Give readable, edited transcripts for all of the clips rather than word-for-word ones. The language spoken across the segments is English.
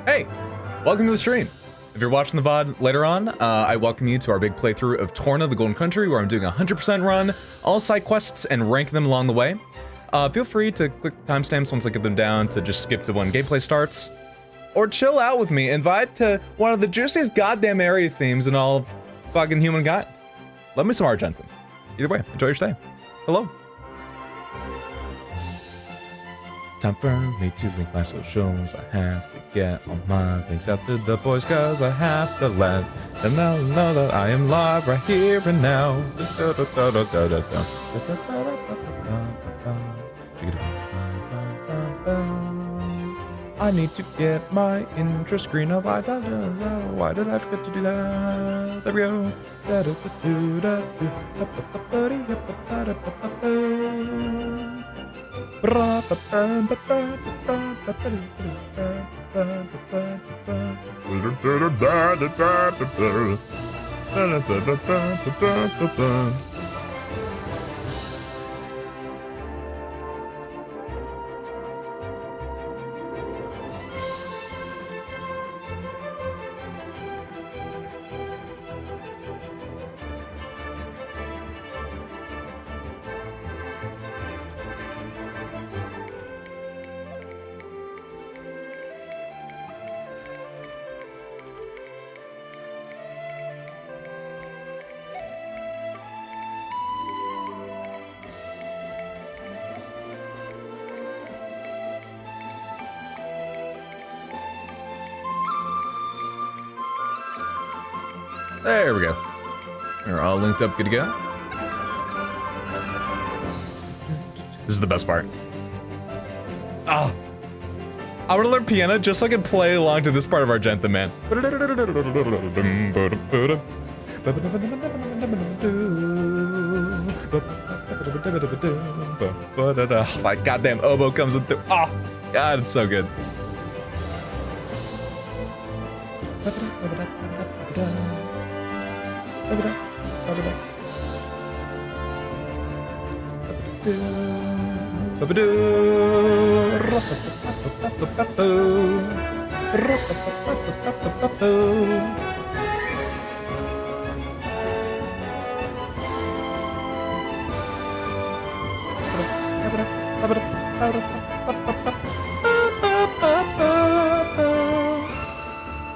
Hey, welcome to the stream. If you're watching the VOD later on, I welcome you to our big playthrough of Torna, the Golden Country, where I'm doing a 100% run, all side quests, and ranking them along the way. Feel free to click the timestamps once I get them down to just skip to when gameplay starts. Or chill out with me and vibe to one of the juiciest goddamn area themes in all of fucking humankind. Love me some ArchTalko. Either way, enjoy your stay. Hello. Time for me to link my socials. I have to get all my links out to the boys, cause I have to let them know that I am live right here and now. I need to get my intro screen up. Why did I forget to do that? There we go. There we go. We're all linked up, good to go. This is the best part. Ah, I want to learn piano just so I can play along to this part of ArchTalko, man. Oh, my goddamn oboe comes in through. Oh, God, it's so good.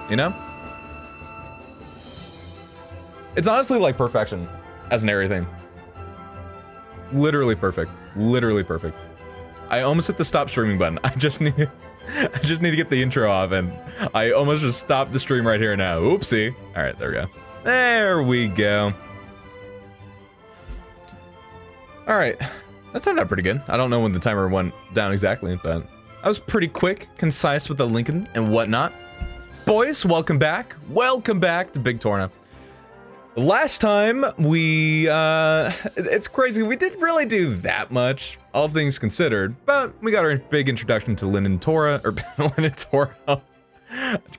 You know? It's honestly like perfection as an area theme. Literally perfect. Literally perfect. I almost hit the stop streaming button. I just need to get the intro off, and I almost just stopped the stream right here and now. Oopsie. All right, there we go. There we go. All right, that turned out pretty good. I don't know when the timer went down exactly, but I was pretty quick, concise with the linking and whatnot. Boys, welcome back. Welcome back to Big Torna. Last time we, it's crazy, we didn't really do that much, all things considered, but we got our big introduction to Listenin Torna, or Listenin Torna.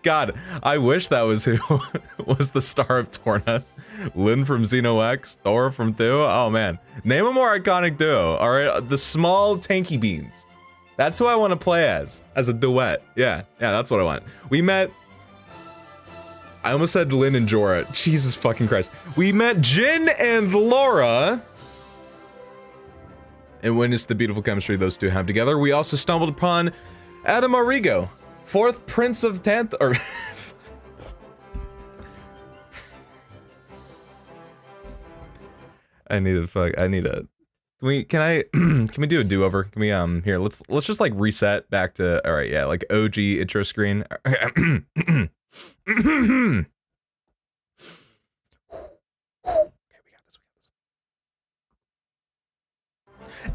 God, I wish that was who was the star of Torna. Lin from Xeno X, Thor from Thu, oh man. Name a more iconic duo, alright? The small tanky beans. That's who I want to play as a duet. Yeah, that's what I want. We met, I almost said Lynn and Jorah. Jesus fucking Christ. We met Jin and Laura and witnessed the beautiful chemistry those two have together. We also stumbled upon ADDAM Origo, 4th Prince of Tanth, or I need a can we do a do-over? Can we here, let's just like reset back to, all right, yeah, like OG intro screen.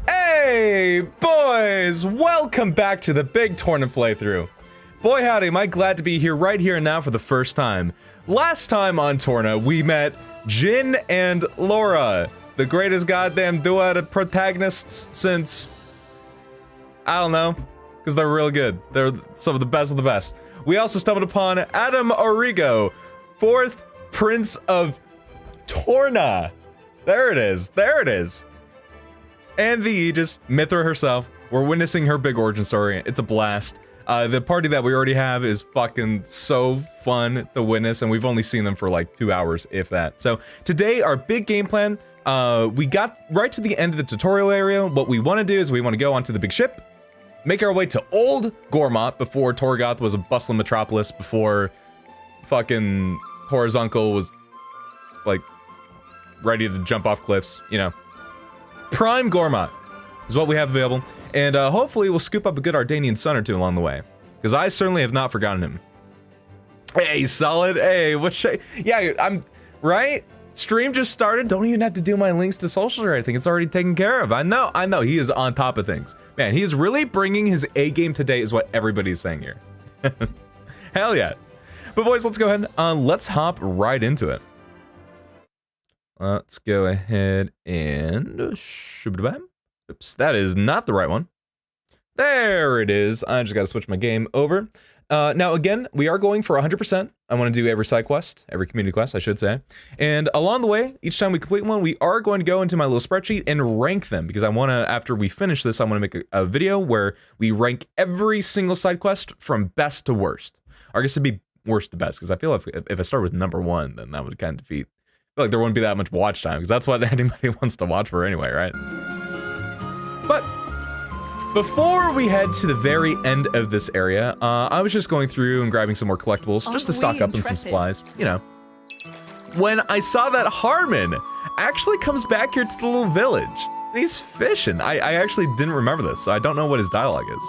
Hey boys, welcome back to the big Torna playthrough. Boy howdy, am I glad to be here right here and now for the first time. Last time on Torna, we met Jin and Laura, the greatest goddamn duet of protagonists since, I don't know, because they're real good. They're some of the best. We also stumbled upon ADDAM Origo, 4th Prince of Torna. There it is. And the Aegis, Mithra herself. We're witnessing her big origin story. It's a blast. The party that we already have is fucking so fun to witness, and we've only seen them for like 2 hours, if that. So today, our big game plan, we got right to the end of the tutorial area. What we want to do is we want to go onto the big ship, make our way to old Gormott before Torgoth was a bustling metropolis, before fucking Horizontal was like ready to jump off cliffs, you know. Prime Gormott is what we have available. And hopefully we'll scoop up a good Ardanian son or two along the way. Because I certainly have not forgotten him. Hey, solid. Hey, yeah, I'm right? Stream just started. Don't even have to do my links to socials or anything. It's already taken care of. I know. He is on top of things. Man, he is really bringing his A game today is what everybody's saying here. Hell yeah. But boys, let's go ahead. Let's hop right into it. Let's go ahead and... Oops, that is not the right one. There it is. I just gotta switch my game over. Now again, we are going for 100%. I want to do every side quest, every community quest, I should say. And along the way, each time we complete one, we are going to go into my little spreadsheet and rank them, because I want to, after we finish this, I want to make a video where we rank every single side quest from best to worst. Or I guess it'd be worst to best, because I feel if I start with number 1, then that would kind of defeat. I feel like there wouldn't be that much watch time, because that's what anybody wants to watch for anyway, right? But before we head to the very end of this area, I was just going through and grabbing some more collectibles just to stock up on some supplies, you know. When I saw that Harmon actually comes back here to the little village, and he's fishing. I actually didn't remember this, so I don't know what his dialogue is.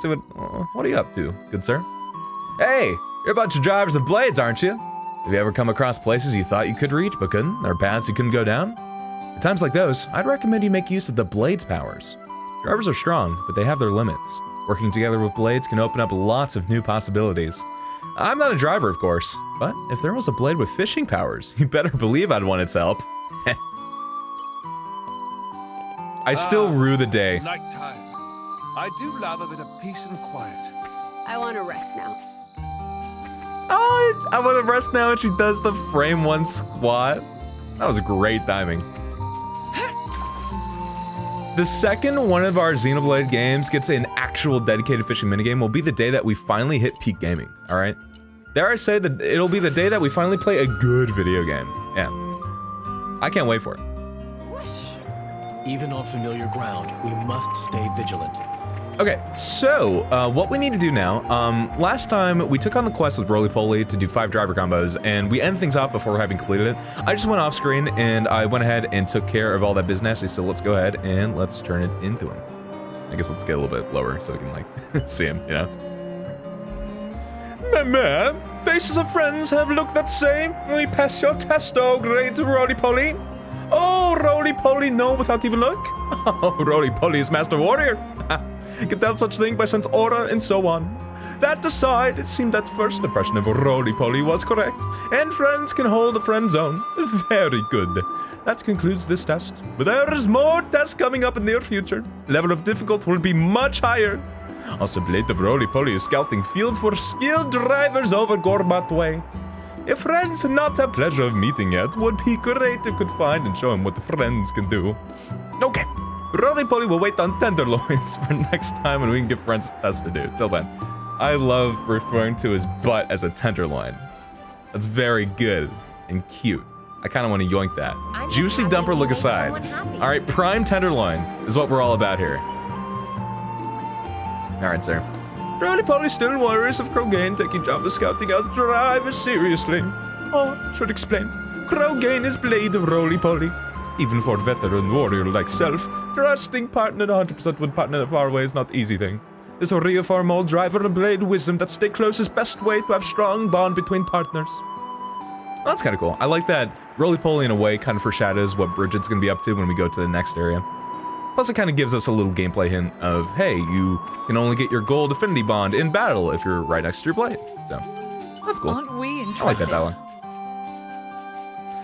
So what are you up to, good sir? Hey, you're a bunch of drivers of blades, aren't you? Have you ever come across places you thought you could reach but couldn't, or paths you couldn't go down? At times like those, I'd recommend you make use of the Blade's powers. Drivers are strong, but they have their limits. Working together with Blades can open up lots of new possibilities. I'm not a driver, of course, but if there was a Blade with fishing powers, you better believe I'd want its help. I still rue the day. Nighttime. I do love a bit of peace and quiet. I want to rest now. Oh, I want to rest now, and she does the frame 1 squat. That was great timing. The second one of our Xenoblade games gets an actual dedicated fishing minigame will be the day that we finally hit peak gaming, all right? Dare I say that it'll be the day that we finally play a good video game. Yeah. I can't wait for it. Even on familiar ground, we must stay vigilant. Okay, so what we need to do now, last time we took on the quest with Roly-Poly to do 5 driver combos, and we end things off before having completed it. I just went off screen and I went ahead and took care of all that business, so let's go ahead and let's turn it into him. I guess let's get a little bit lower so we can like see him, you know? Meh, faces of friends have looked that same. We pass your test, oh great Roly-Poly. Oh, Roly-Poly, no, without even look. Oh, Roly-Poly is master warrior. Can tell such thing by sense aura and so on. That aside, it seemed that first impression of Roly-Poly was correct, and friends can hold a friend's own. Very good. That concludes this test, but there is more tests coming up in the near future. Level of difficulty will be much higher. Also, Blade of Roly-Poly is scouting fields for skilled drivers over Gormott Way. If friends not have pleasure of meeting yet, would be great if could find and show him what the friends can do. Okay. Roly-Poly will wait on tenderloins for next time when we can give friends a test to do. Till then, I love referring to his butt as a tenderloin. That's very good and cute. I kind of want to yoink that. Juicy dumper look aside. All right, prime tenderloin is what we're all about here. All right, sir. Roly-Poly still worries of Goin taking job of scouting out drivers seriously. Oh, should explain. Goin is Blade of Roly-Poly. Even for a veteran warrior like self, trusting partner 100% when partner far away is not easy thing. This will reaffirm all driver and blade wisdom that stay close is best way to have strong bond between partners. Well, that's kind of cool. I like that Roly-Poly in a way kind of foreshadows what Bridget's going to be up to when we go to the next area. Plus it kind of gives us a little gameplay hint of, hey, you can only get your gold affinity bond in battle if you're right next to your blade. So, that's cool. Aren't we in trouble? I like that dialogue.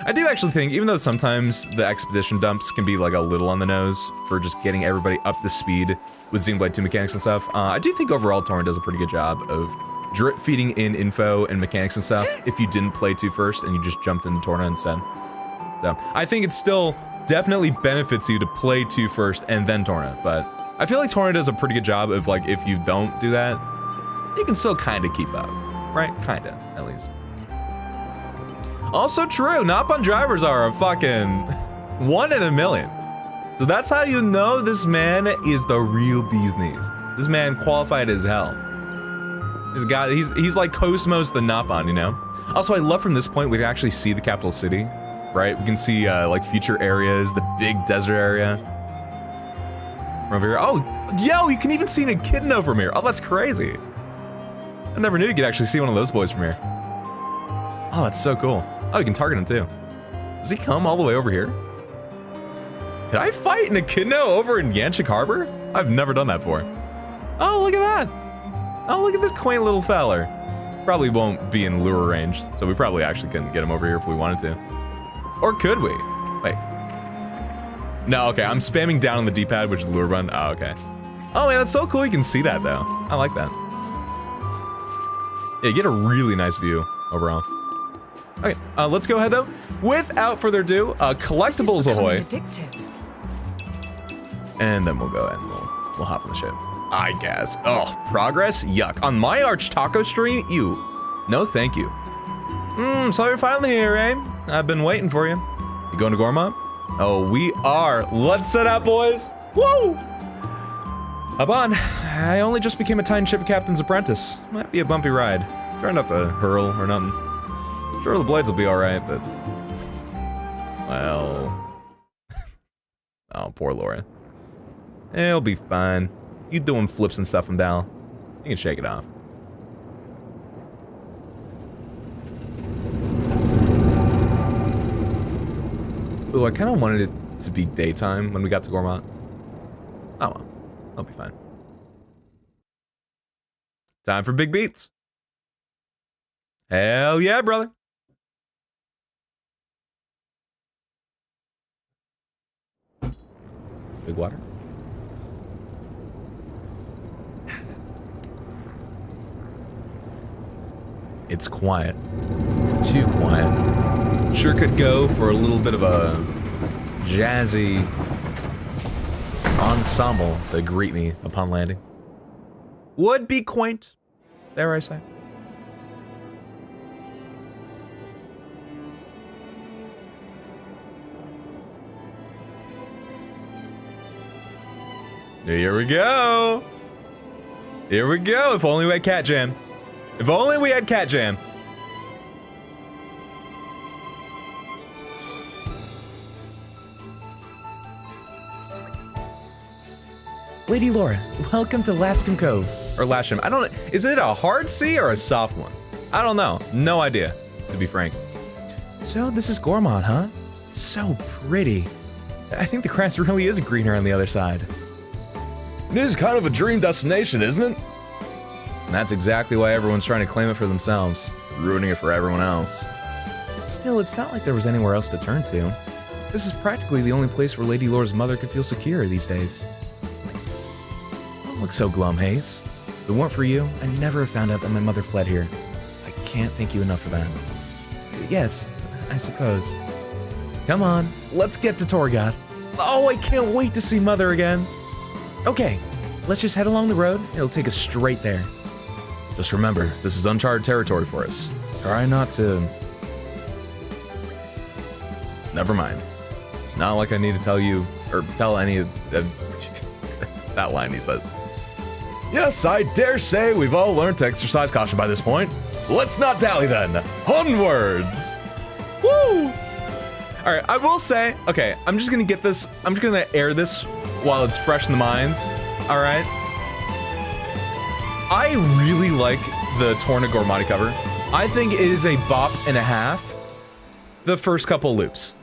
I do actually think, even though sometimes the expedition dumps can be like a little on the nose for just getting everybody up to speed with Xenoblade 2 mechanics and stuff, I do think overall Torna does a pretty good job of drip feeding in info and mechanics and stuff if you didn't play 2 first and you just jumped into Torna instead. So, I think it still definitely benefits you to play 2 first and then Torna, but I feel like Torna does a pretty good job of like, if you don't do that, you can still kind of keep up, right? Kind of, at least. Also true, Nopon drivers are a fucking 1 in a million. So that's how you know this man is the real bee's knees. This man qualified as hell. He's like Cosmos the Nopon, you know? Also, I love from this point, we can actually see the capital city, right? We can see like future areas, the big desert area. From over here. Oh, yo, you can even see an echidna from here. Oh, that's crazy. I never knew you could actually see one of those boys from here. Oh, that's so cool. Oh, you can target him too. Does he come all the way over here? Could I fight an echidna over in Yanchik Harbor? I've never done that before. Oh, look at that. Oh, look at this quaint little feller. Probably won't be in lure range, so we probably actually couldn't get him over here if we wanted to. Or could we? Wait. No, okay, I'm spamming down on the D-pad, which is the lure button. Oh, okay. Oh man, that's so cool you can see that though. I like that. Yeah, you get a really nice view overall. Okay, let's go ahead though. Without further ado, collectibles ahoy. And then we'll go ahead and we'll hop on the ship. I guess. Oh, progress? Yuck. On my ArchTalko stream? Ew. No, thank you. So you're finally here, eh? I've been waiting for you. You going to Gormott? Oh, we are. Let's set up, boys. Woo! Hop on. I only just became a tiny ship captain's apprentice. Might be a bumpy ride. Try not to hurl or nothing. Sure, the blades will be alright, but... Well... Oh, poor Laura. It'll be fine. You doing flips and stuff and Bal. You can shake it off. Ooh, I kind of wanted it to be daytime when we got to Gormott. Oh well, I'll be fine. Time for big beats. Hell yeah, brother. Big water. It's quiet. Too quiet. Sure could go for a little bit of a jazzy ensemble to greet me upon landing. Would be quaint, dare I say. Here we go. Here we go. If only we had Cat Jam. If only we had Cat Jam. Lady Laura, welcome to Lascom Cove. Or Lasham. I don't know. Is it a hard C or a soft one? I don't know. No idea, to be frank. So this is Gormott, huh? It's so pretty. I think the grass really is greener on the other side. It is kind of a dream destination, isn't it? And that's exactly why everyone's trying to claim it for themselves, ruining it for everyone else. Still, it's not like there was anywhere else to turn to. This is practically the only place where Lady Laura's mother could feel secure these days. Don't look so glum, Hayes. If it weren't for you, I'd never have found out that my mother fled here. I can't thank you enough for that. Yes, I suppose. Come on, let's get to Torgot. Oh, I can't wait to see Mother again. Okay, let's just head along the road. It'll take us straight there. Just remember, this is uncharted territory for us. Try not to... Never mind. It's not like I need to tell you, or tell any of that line he says. Yes, I dare say we've all learned to exercise caution by this point. Let's not dally then. Onwards! Woo! Alright, I will say, okay, I'm just gonna get this, I'm just gonna air this while it's fresh in the minds, alright? I really like the Torna Gormott cover. I think it is a bop and a half the first couple loops.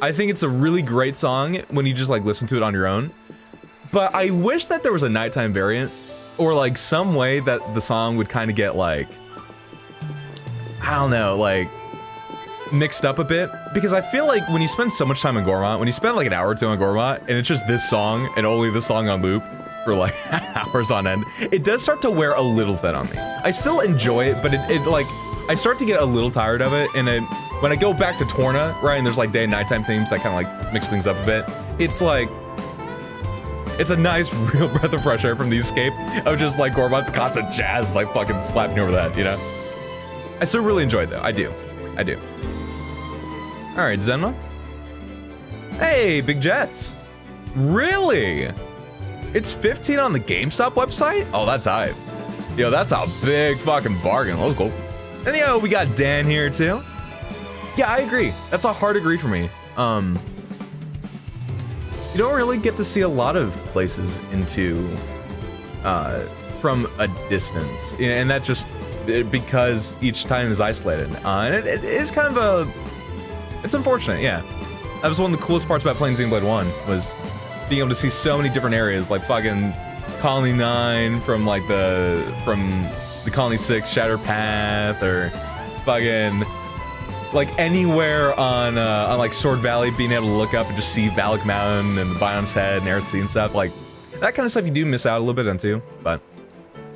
I think it's a really great song when you just like listen to it on your own. But I wish that there was a nighttime variant or like some way that the song would kind of get like, I don't know, like mixed up a bit, because I feel like when you spend so much time in Gormott, when you spend like an hour or two on Gormott and it's just this song and only this song on loop for like hours on end, it does start to wear a little thin on me. I still enjoy it, but it like, I start to get a little tired of it, and when I go back to Torna, right, and there's like day and nighttime themes that kind of like mix things up a bit, it's like, It's a nice, real breath of fresh air from the escape of just like Gormott's constant jazz, like fucking slapping over that, you know? I still really enjoyed though. I do. All right, Zenma. Hey, Big Jets. Really? It's 15 on the GameStop website? Oh, that's hype. Yo, that's a big fucking bargain. Let's go. And yo, we got Dan here too. Yeah, I agree. That's a hard agree for me. You don't really get to see a lot of places into from a distance, and that just because each time is isolated. And it is kind of it's unfortunate, yeah. That was one of the coolest parts about playing Xenoblade 1 was being able to see so many different areas, like fucking Colony 9 from the Colony 6 Shatter Path, or fucking like anywhere on like Sword Valley, being able to look up and just see Valak Mountain and the Bion's Head and Earthsea and stuff. Like that kind of stuff you do miss out a little bit on 2, but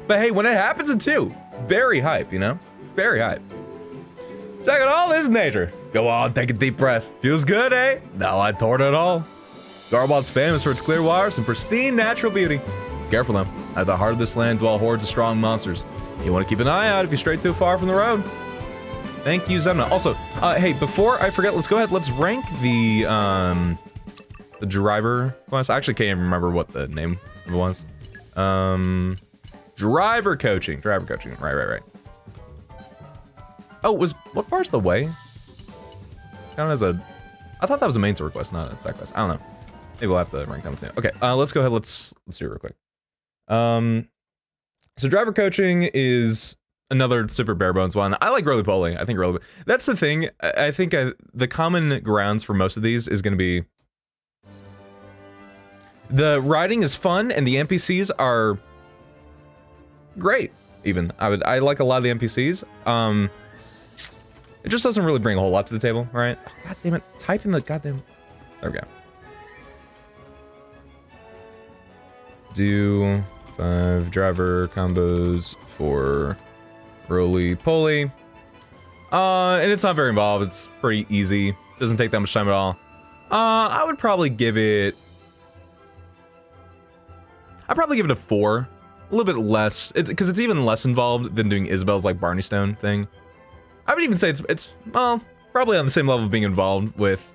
hey, when it happens in 2, very hype, you know? Very hype. Check out all this nature. Go on, take a deep breath. Feels good, eh? Not like Torna at all. Gormott's famous for its clear waters and pristine natural beauty. Careful though, at the heart of this land dwell hordes of strong monsters. You want to keep an eye out if you stray too far from the road. Thank you, Zemna. Also, hey, before I forget, let's go ahead, let's rank the driver class. I actually can't even remember what the name of it was. Driver coaching, right. Oh, what part's the way? Count as I thought that was a main sword quest, not a side quest. I don't know. Maybe we'll have to rank them too. Okay, let's go ahead, let's do it real quick. So driver coaching is another super bare bones one. I like roly-poly. I think roly. That's the thing. I think the common grounds for most of these is going to be the riding is fun and the NPCs are great. Even I like a lot of the NPCs. It just doesn't really bring a whole lot to the table, right? Oh, God damn it! Type in the goddamn. There we go. Do 5 driver combos for roly-poly. And it's not very involved. It's pretty easy. Doesn't take that much time at all. I would probably give it. I'd probably give it a 4. A little bit less, because it's even less involved than doing Isabel's like Barney Stone thing. I would even say it's well, probably on the same level of being involved with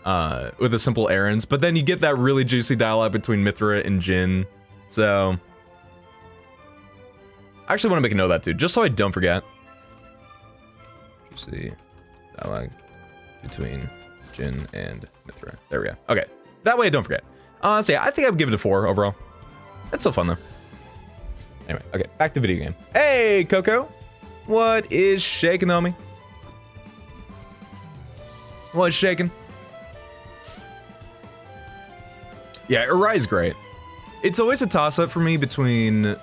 the simple errands, but then you get that really juicy dialogue between Mithra and Jin. So I actually want to make a note of that too, just so I don't forget. See, dialogue between Jin and Mithra. There we go. Okay, that way I don't forget. So yeah, I think I would give it a 4 overall. It's still fun though. Anyway, okay, back to video game. Hey, Coco. What is shaking on me? What's shaking? Yeah, Uriah's great. It's always a toss-up for me between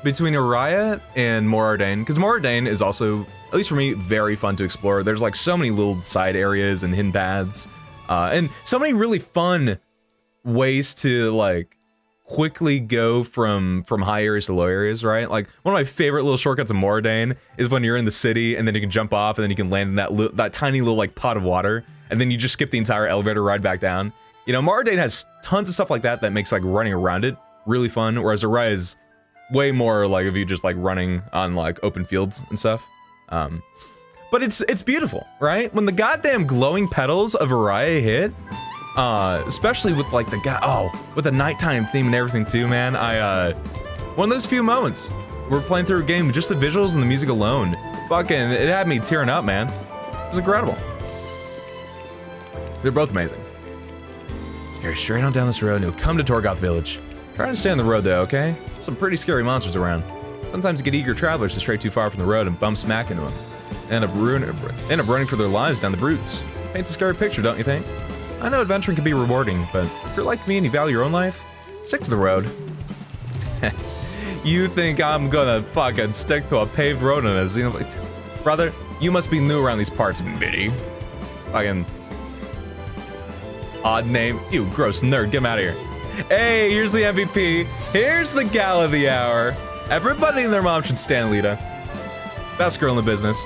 Uriah and Morardain, because Morardain is also, at least for me, very fun to explore. There's like so many little side areas and hidden paths, and so many really fun ways to like quickly go from high areas to low areas, right? Like one of my favorite little shortcuts in Morardain is when you're in the city and then you can jump off and then you can land in that tiny little like pot of water, and then you just skip the entire elevator ride back down. You know, Morardain has tons of stuff like that that makes like running around it really fun, whereas Uriah is way more like if you just like running on like open fields and stuff. But it's beautiful, right? When the goddamn glowing petals of Uriah hit, especially with like with the nighttime theme and everything too, man. One of those few moments we're playing through a game with just the visuals and the music alone, fucking, it had me tearing up, man. It was incredible. They're both amazing. Carry straight on down this road and you'll come to Torgoth Village. Try to stay on the road though, okay? Some pretty scary monsters around. Sometimes you get eager travelers to stray too far from the road and bump smack into them. End up running for their lives down the brutes. Paints a scary picture, don't you think? I know adventuring can be rewarding, but if you're like me and you value your own life, stick to the road. You think I'm gonna fucking stick to a paved road on a Xenoblade? Brother, you must be new around these parts, Biddy. Fucking odd name. You gross nerd, get him out of here. Hey, here's the MVP. Here's the gal of the hour. Everybody and their mom should stand Lita. Best girl in the business.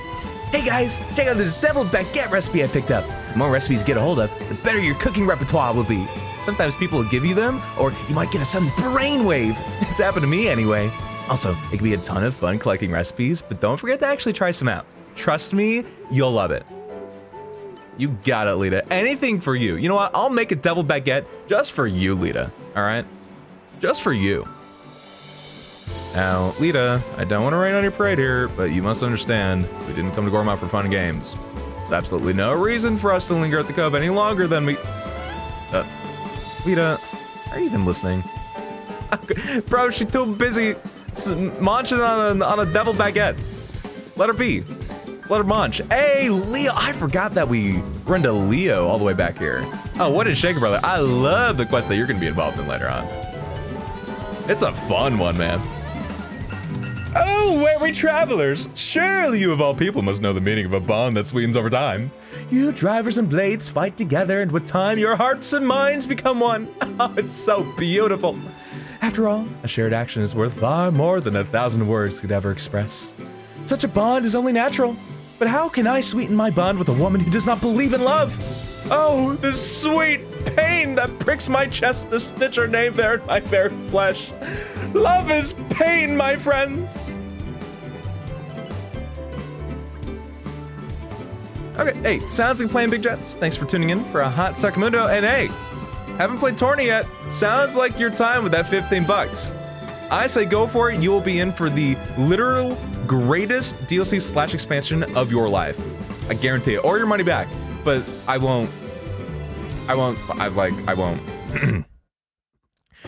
Hey guys, check out this deviled baguette recipe I picked up. The more recipes you get a hold of, the better your cooking repertoire will be. Sometimes people will give you them, or you might get a sudden brainwave. It's happened to me anyway. Also, it can be a ton of fun collecting recipes, but don't forget to actually try some out. Trust me, you'll love it. You got it, Lita. Anything for you. You know what? I'll make a double baguette just for you, Lita. All right? Just for you. Now, Lita, I don't want to rain on your parade here, but you must understand, we didn't come to Gormott for fun and games. There's absolutely no reason for us to linger at the cove any longer than we... Lita, are you even listening? Bro, she's too busy munching on a devil baguette. Let her be. Let her munch. Hey, Leo, I forgot that we run to Leo all the way back here. Oh, what is Shaker Brother? I love the quest that you're gonna be involved in later on. It's a fun one, man. Oh, weary travelers, surely you of all people must know the meaning of a bond that sweetens over time. You drivers and blades fight together, and with time your hearts and minds become one. Oh, it's so beautiful. After all, a shared action is worth far more than 1,000 words could ever express. Such a bond is only natural, but how can I sweeten my bond with a woman who does not believe in love? Oh, the sweet pain that pricks my chest to stitch her name there in my very flesh. Love is pain, my friends. Okay, hey, sounds like playing Big Jets. Thanks for tuning in for a hot Sakamundo, and hey, haven't played Torna yet. Sounds like your time with that 15 bucks. I say go for it. You will be in for the literal greatest DLC / expansion of your life. I guarantee it. Or your money back. But I won't.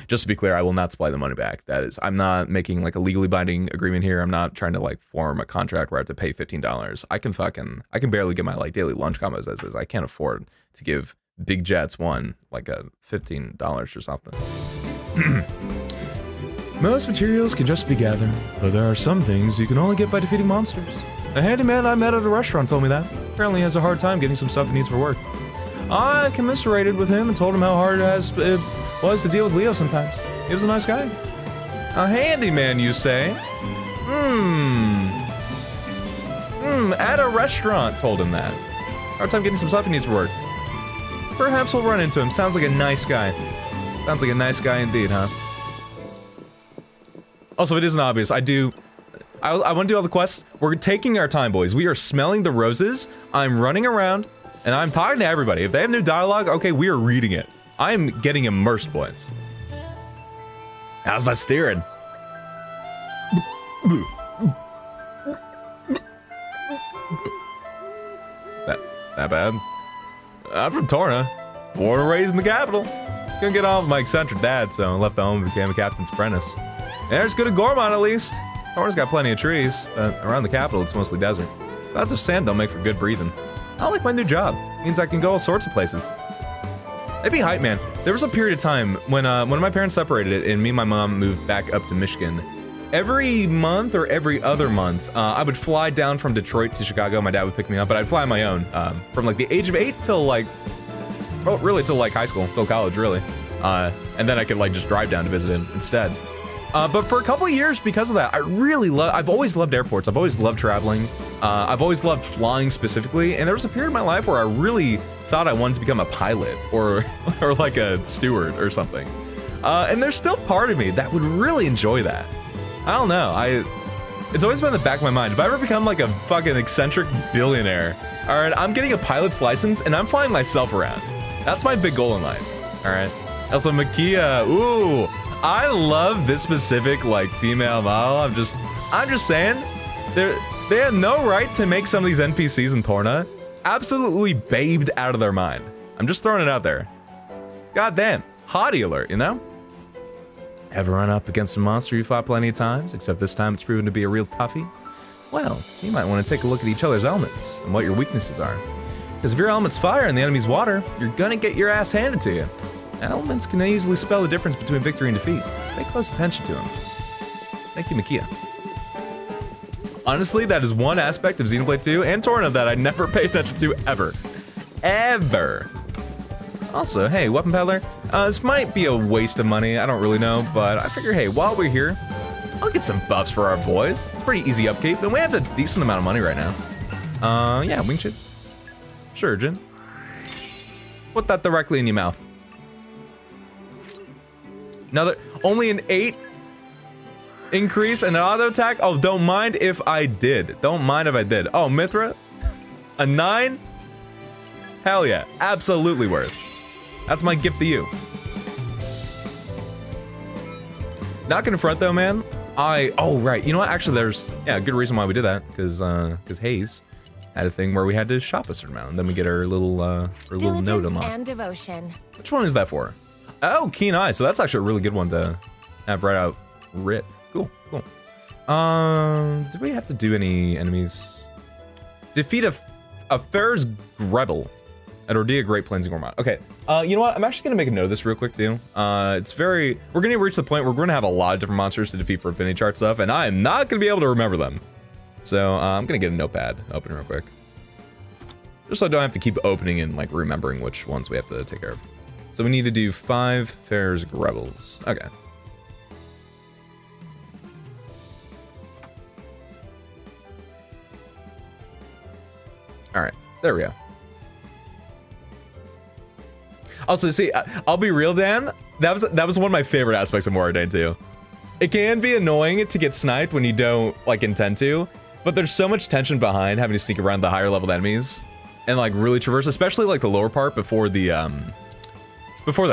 Just to be clear, I will not supply the money back. That is, I'm not making like a legally binding agreement here. I'm not trying to like form a contract where I have to pay $15. I can barely get my like daily lunch combos as is. I can't afford to give Big Jets one like a $15 or something. Most materials can just be gathered, but there are some things you can only get by defeating monsters. A handyman I met at a restaurant told me that. Apparently he has a hard time getting some stuff he needs for work. I commiserated with him and told him how hard it was to deal with Leo sometimes. He was a nice guy. A handyman, you say? At a restaurant told him that. Hard time getting some stuff he needs for work. Perhaps we'll run into him. Sounds like a nice guy. Sounds like a nice guy indeed, huh? Also, it isn't obvious. I want to do all the quests. We're taking our time, boys. We are smelling the roses. I'm running around, and I'm talking to everybody. If they have new dialogue, okay, we are reading it. I'm getting immersed, boys. How's my steering? That bad? I'm from Torna. Born and raised in the capital. Couldn't get on with my eccentric dad, so I left the home and became a captain's apprentice. There's good at Gormott, at least. Torna's got plenty of trees, but around the capital, it's mostly desert. Lots of sand don't make for good breathing. I like my new job. It means I can go all sorts of places. It'd be hype, man. There was a period of time when my parents separated and me and my mom moved back up to Michigan. Every month or every other month, I would fly down from Detroit to Chicago. My dad would pick me up, but I'd fly on my own from like the age of 8 till like, well, really till like high school, till college, really. And then I could like just drive down to visit him instead. But for a couple of years, because of that, I've always loved airports. I've always loved traveling. I've always loved flying specifically. And there was a period in my life where I really thought I wanted to become a pilot or like a steward or something. And there's still part of me that would really enjoy that. I don't know. It's always been in the back of my mind. If I ever become like a fucking eccentric billionaire, all right, I'm getting a pilot's license and I'm flying myself around. That's my big goal in life. All right. Also, Makia, ooh. I love this specific like female model. I'm just saying, they have no right to make some of these NPCs in Torna absolutely babed out of their mind. I'm just throwing it out there. Goddamn, hottie alert, you know? Ever run up against a monster you fought plenty of times, except this time it's proven to be a real toughie? Well, you might want to take a look at each other's elements and what your weaknesses are. Because if your element's fire and the enemy's water, you're gonna get your ass handed to you. Elements can easily spell the difference between victory and defeat. So pay close attention to them. Thank you, Makia. Honestly, that is one aspect of Xenoblade 2 and Torna that I never pay attention to ever. Ever. Also, hey, Weapon Peddler, this might be a waste of money, I don't really know, but I figure, hey, while we're here, I'll get some buffs for our boys. It's pretty easy upkeep, and we have a decent amount of money right now. Yeah, wing chip. Sure, Jin. Put that directly in your mouth. Another, only an 8 increase in an auto attack? Oh, don't mind if I did. Don't mind if I did. Oh, Mithra? A 9? Hell yeah, absolutely worth. That's my gift to you. Not gonna front though, man. Oh right, you know what? Actually, there's a good reason why we did that, because Hayes had a thing where we had to shop a certain amount, and then we get our little note unlocked. And devotion. Which one is that for? Oh, Keen Eye. So that's actually a really good one to have right out. Writ. Cool. Cool. Do we have to do any enemies? Defeat a Fair's Grebel at Ordia Great Plains and Gormott. Okay. You know what? I'm actually gonna make a note of this real quick too. We're gonna reach the point where we're gonna have a lot of different monsters to defeat for Affinity Chart stuff, and I am not gonna be able to remember them. So I'm gonna get a notepad open real quick, just so I don't have to keep opening and like remembering which ones we have to take care of. So we need to do 5 Fair's Grebels. Okay. All right, there we go. Also, see, I'll be real, Dan. That was one of my favorite aspects of Moradane too. It can be annoying to get sniped when you don't like intend to, but there's so much tension behind having to sneak around the higher leveled enemies and like really traverse, especially like the lower part before the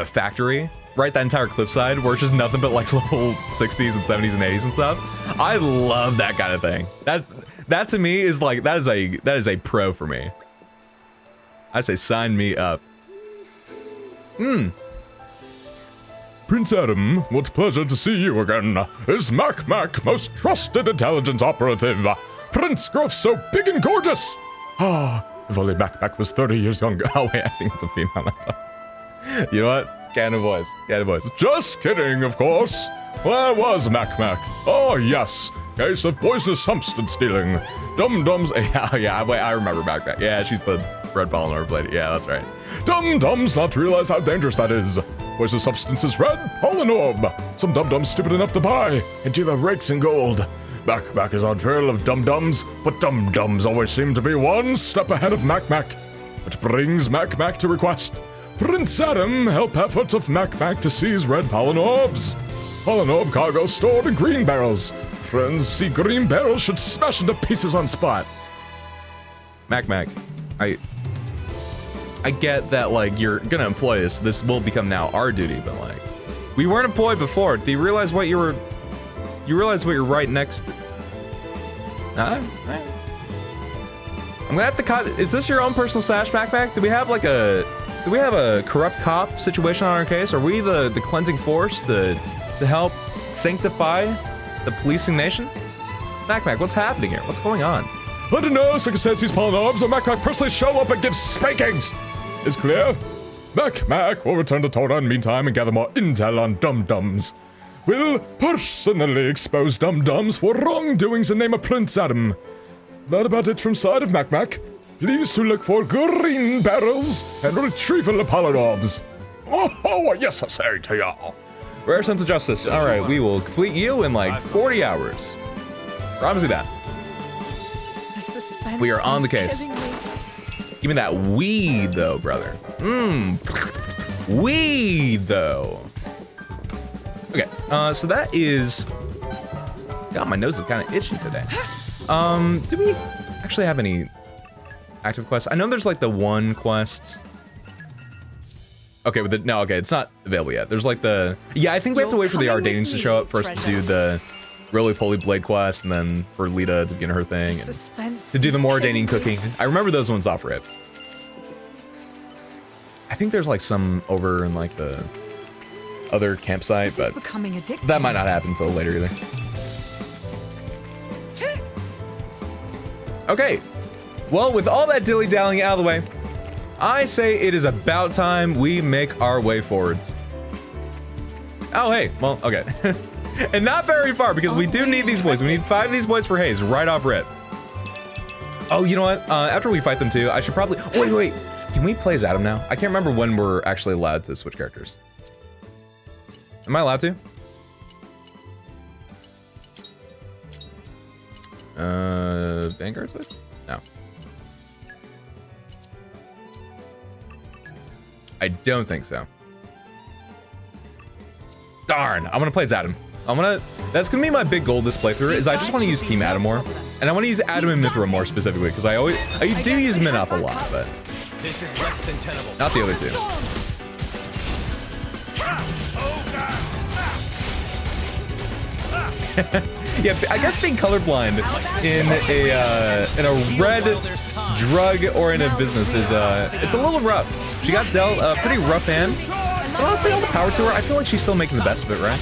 factory, right? That entire cliffside where it's just nothing but like level 60s and 70s and 80s and stuff. I love that kind of thing. That to me is like that is a pro for me. I say sign me up. Prince Adam, what pleasure to see you again. Is Mac most trusted intelligence operative? Prince grows so big and gorgeous. Ah, if only Mac was 30 years younger. Oh wait, I think it's a female. You know what? Canon voice. Canon voice. Just kidding, of course. Where was Mac? Oh yes, case of poisonous substance stealing. Dum-dums. Yeah, wait, I remember Mac. Yeah, she's the red Polynorb lady. Yeah, that's right. Dum-dums not realize how dangerous that is. Poisonous substance is red Polynorb. Some dum-dums stupid enough to buy into the rakes in gold. Mac is on trail of dum-dums, but dum-dums always seem to be one step ahead of Mac. Which brings Mac to request Prince Adam help efforts of Mac to seize red Polynorbs. Polynorb cargo stored in green barrels. Friends see green barrels should smash into pieces on spot. Mac, I get that, like, you're gonna employ us. This will become now our duty, but like, we weren't employed before. Do you realize what you realize what you're right next to? I'm gonna have to cut. Is this your own personal stash, Mac? Do we have a corrupt cop situation on our case? Are we the cleansing force to help sanctify the policing nation? Mac, what's happening here? What's going on? I don't know, circumstances Polynorbs, and Mac personally show up and give spankings. It's clear. Mac will return to Torna in the meantime and gather more intel on dum-dums. Will personally expose dum-dums for wrongdoings in the name of Prince Adam. That about it from side of Mac. Please to look for green barrels and retrieval of Polynorbs. Oh, yes, I say to y'all. Rare sense of justice. All right, we will complete you in like 40 hours. Promise you that. We are on the case. Give me that weed, though, brother. Weed, though. Okay, so that is... God, my nose is kind of itchy today. Do we actually have any active quests? I know there's like the one quest. Okay, okay, it's not available yet. There's like the... Yeah, I think we have to wait for the Ardanians to show up for us to do the roly-poly blade quest, and then for Lita to begin her thing, and to do the more Ardanian cooking. I remember those ones off rip. I think there's like some over in like the other campsite, but that might not happen until later either. Okay, well, with all that dilly-dallying out of the way, I say it is about time we make our way forwards. Oh, hey, well, okay. And not very far, because we do need these boys. We need 5 of these boys for Hayes, right off rip. Oh, you know what? After we fight them too, I should probably... Oh, wait. Can we play as Adam now? I can't remember when we're actually allowed to switch characters. Am I allowed to? Vanguard switch? No. I don't think so. Darn. I'm gonna play as Adam. That's gonna be my big goal this playthrough, is I just want to use Team Adam more. And I want to use Adam and Mithra more specifically, because I do use Minoff a lot, but This is less than tenable. not the other two. Yeah, I guess being colorblind in a red drug or in a business is it's a little rough. She got dealt a pretty rough hand. But honestly, all the power to her. I feel like she's still making the best of it, right?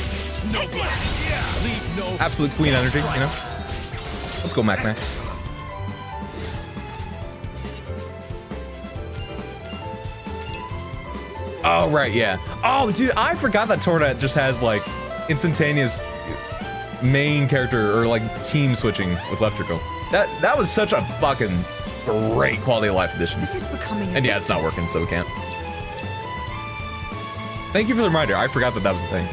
Absolute queen energy, you know? Let's go, Mac. Oh, right, yeah. Oh, dude, I forgot that Torna just has, like, instantaneous main character or, like, team switching with Electrical. That was such a fucking great quality of life addition. This is becoming And yeah, it's not working, so we can't. Thank you for the reminder. I forgot that was the thing.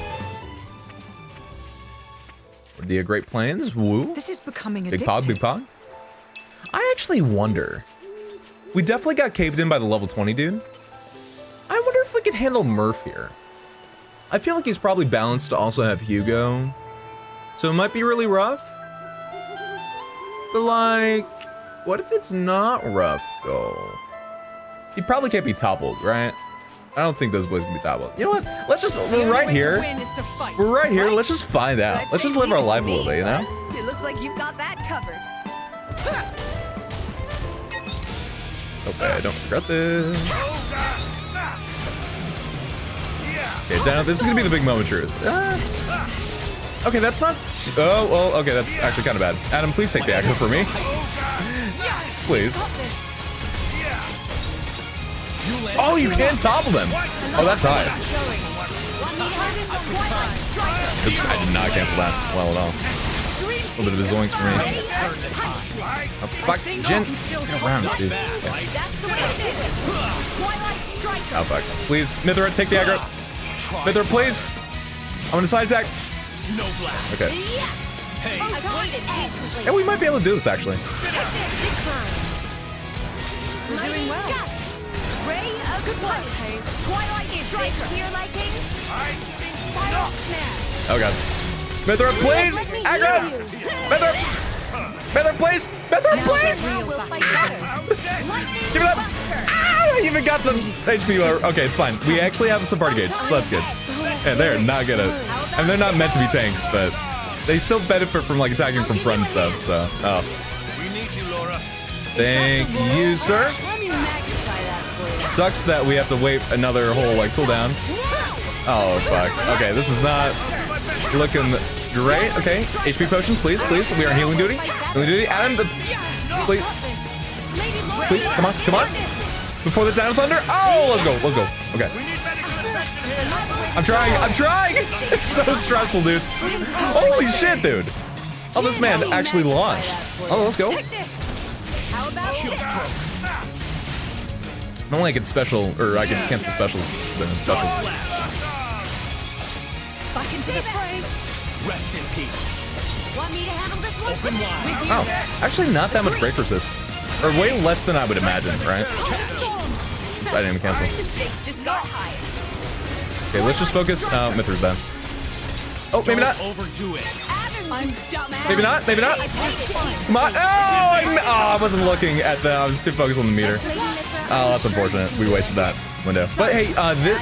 The Great Plains, woo. This is becoming Big Pog, Big Pog. I actually wonder. We definitely got caved in by the level 20 dude. I wonder if we could handle Murph here. I feel like he's probably balanced to also have Hugo. So it might be really rough. But like, what if it's not rough though? He probably can't be toppled, right? I don't think those boys can be toppled. You know what? Let's just, we're right here. We're right here, let's just find out. Let's just live our life a little bit, you know? It looks like you've got that covered. Okay, I don't regret this. Okay, down. This is gonna be the big moment of truth. Okay, that's not. Oh, well, okay, that's actually kind of bad. Adam, please take the aggro for me. Please. Oh, you can topple them. Oh, that's high. Oops, I did not cancel that well at all. A little bit of a zoinks for me. Oh, fuck, Jen. Get around, dude. Okay. Oh, fuck. Please, Mithra, take the aggro. Mithra, please. I'm gonna side attack. Okay. Yeah, we might be able to do this, actually. We're doing well. Ray of Goin. Twilight Striker. To your liking? Spiral Snap. Oh god. Mithra, please! Aggro! Mithra! Mithra, please! Mithra, please! Give it up! Ah, I even got the HP. Okay, it's fine. We actually have some party gauge, so that's good. And they're not good at, and they're not meant to be tanks, but they still benefit from like attacking from front and stuff, so. Oh. Thank you, sir. Sucks that we have to wait another whole like cooldown. Oh fuck. Okay, this is not looking great. Okay, HP potions, please, please. We are healing duty. Healing duty. Adam, please, please, come on, come on. Before the Dino Thunder. Oh, let's go, let's go. Okay. I'm trying. It's so stressful, dude. Holy shit, dude. Oh, this man actually launched. Oh, let's go. Normally I get special, or I can cancel specials. Back into the fray. Rest in peace. Want me to handle this one? Open wide. Oh, actually not that much break resist. Or way less than I would imagine, right? So I didn't even cancel. The stakes just got higher. Okay, let's just focus. Mithra's done. Oh, maybe not. Overdo it. Maybe not. Maybe not. Come on. Oh, I wasn't looking at the. I was too focused on the meter. Oh, that's unfortunate. We wasted that window. But hey,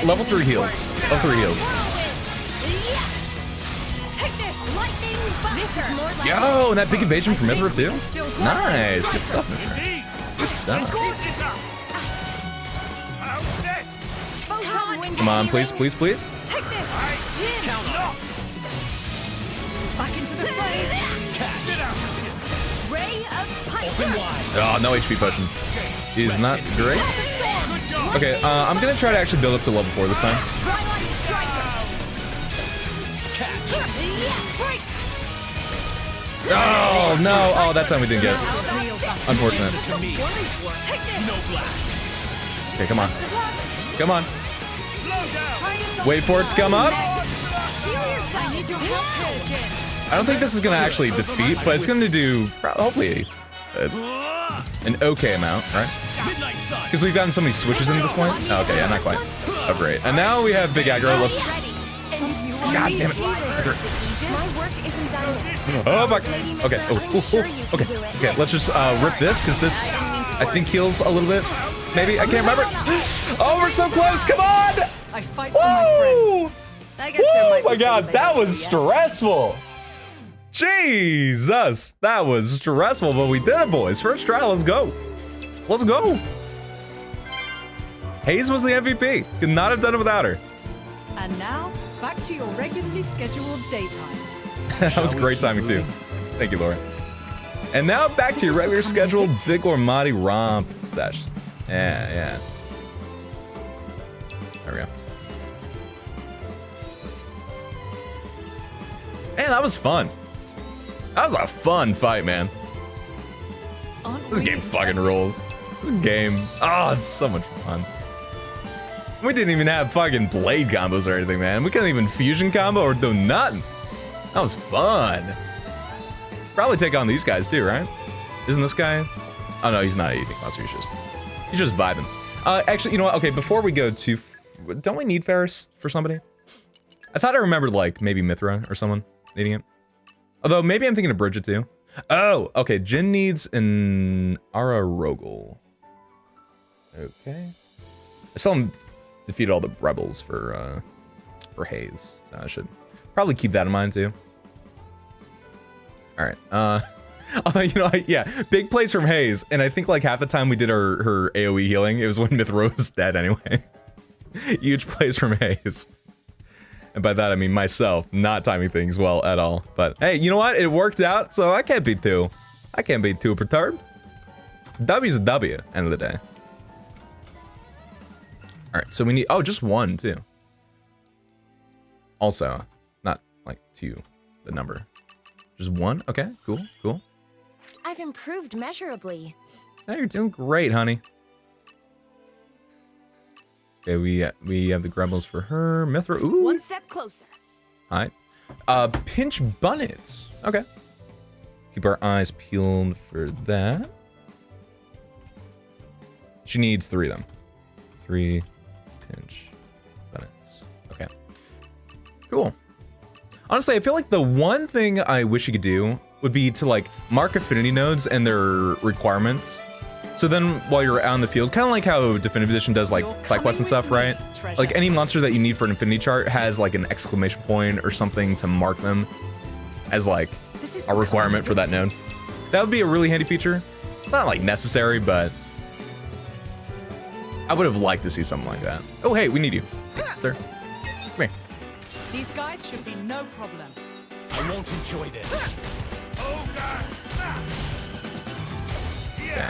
level 3 heals. Level 3 heals. Yo, and that big evasion from Mithra too. Nice. Good stuff, Mithra. Good stuff. Come on, please, please, please. Oh, no HP potion. He's not great. Okay, I'm gonna try to actually build up to level 4 this time. Oh, no. Oh, that time we didn't get it. Unfortunate. Okay, come on. Come on. Wait for it to come up. I don't think this is gonna actually defeat, but it's gonna do hopefully an okay amount, right? Because we've gotten so many switches in at this point. Oh, okay, yeah, not quite. Oh, great. And now we have big aggro. Let's God damn it. My work isn't done yet. Oh, fuck. Okay. Okay. Let's just rip this, because this, I think, heals a little bit. Maybe. I can't remember. Oh, we're so close. Come on. I fight for my friends. I guess there might Oh my be God, things I that can was do yet. stressful. Jesus, that was stressful, but we did it, boys. First try, let's go. Let's go. Hayes was the MVP. Could not have done it without her. And now, back to your regularly scheduled daytime. That was great timing too. Thank you, Laura. And now back to your regular scheduled Big Gormott romp sesh. Yeah. There we go. Man, that was fun. That was a fun fight, man. This game fucking rules. This game, oh, it's so much fun. We didn't even have fucking blade combos or anything, man. We couldn't even fusion combo or do nothing. That was fun. Probably take on these guys too, right? Isn't this guy? Oh no, he's not eating monster. He's just vibing. Actually, you know what? Okay, before we go to, don't we need Ferris for somebody? I thought I remembered like maybe Mithra or someone needing it. Although maybe I'm thinking of Bridget too. Oh, okay. Jin needs an Ara Rogel. Okay. I saw him defeat all the rebels for Hayes. So I should probably keep that in mind too. All right. Although, you know, yeah, big plays from Hayes, and I think like half the time we did her AoE healing, it was when Mithra was dead anyway. Huge plays from Hayes. And by that I mean myself, not timing things well at all. But hey, you know what? It worked out, so I can't be too perturbed. W's a W, end of the day. All right, so we need, oh, just one too. Also, not like two, the number. Just one? Okay, cool. I've improved measurably. Yeah, you're doing great, honey. Okay, we have the Gremlins for her. Mithra, ooh. One step closer. Alright. Pinch Bunnets. Okay. Keep our eyes peeled for that. She needs 3 of them. 3 Pinch Bunnets. Okay. Cool. Honestly, I feel like the one thing I wish you could do would be to like mark affinity nodes and their requirements. So then while you're out in the field, kind of like how Definitive Edition does like side quests and stuff, right? Like any monster that you need for an affinity chart has like an exclamation point or something to mark them as like a requirement for that node. That would be a really handy feature. Not like necessary, but I would have liked to see something like that. Oh, hey, we need you, sir. Come here. These guys should be no problem. I won't enjoy this. Okay.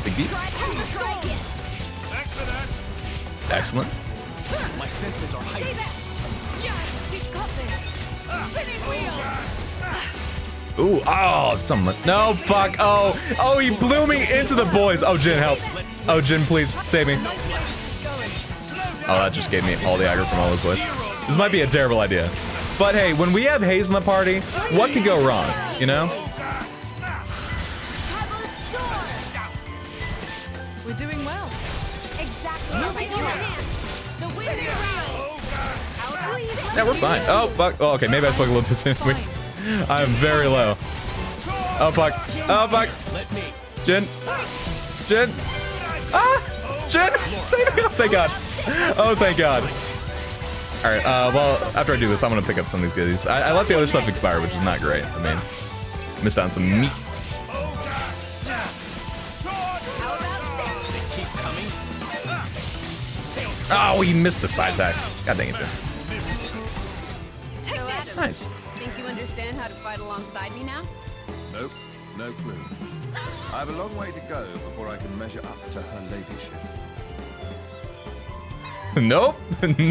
Big beats. Excellent. My senses are heightened. Ooh, oh, someone. No, fuck. Oh, he blew me into the boys. Oh, Jin, help. Oh, Jin, please save me. Oh, that just gave me all the aggro from all those boys. This might be a terrible idea. But hey, when we have Hayes in the party, what could go wrong, you know? We're doing well. Exactly. Moving your hand. The wind is real. Yeah, we're fine. Oh, fuck. Oh, okay, maybe I spoke a little too soon. I'm very low. Oh, fuck. Oh, fuck. Jin. Ah! Jin! Save me! Oh, thank God. Oh, thank God. Alright, well, after I do this, I'm gonna pick up some of these goodies. I let the other stuff expire, which is not great. I mean, missed out on some meat. Oh, he missed the side attack. God dang it, Jin. So, Adam, Nice. think you understand how to fight alongside me now? Nope, no clue. I have a long way to go before I can measure up to her ladyship. Nope,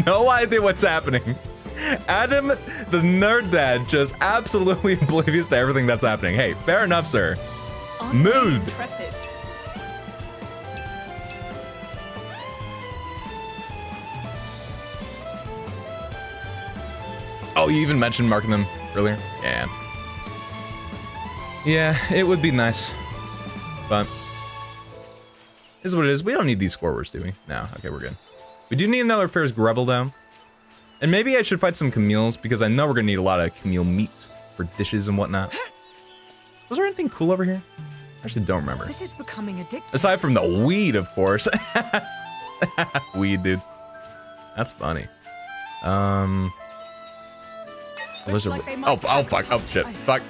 no idea what's happening. Adam, the nerd dad, just absolutely oblivious to everything that's happening. Hey, fair enough, sir. Mood. Intrepid. Oh, you even mentioned marking them earlier? Yeah. Yeah, it would be nice. But this is what it is. We don't need these scorers, do we? No, okay, we're good. We do need another Ferris Grebel, though. And maybe I should fight some Camille's because I know we're gonna need a lot of Camille meat for dishes and whatnot. Was there anything cool over here? I actually don't remember. This is becoming addictive. Aside from the weed, of course. Weed, dude. That's funny. Lizard. like they might Oh, fuck. Oh, shit. Fuck.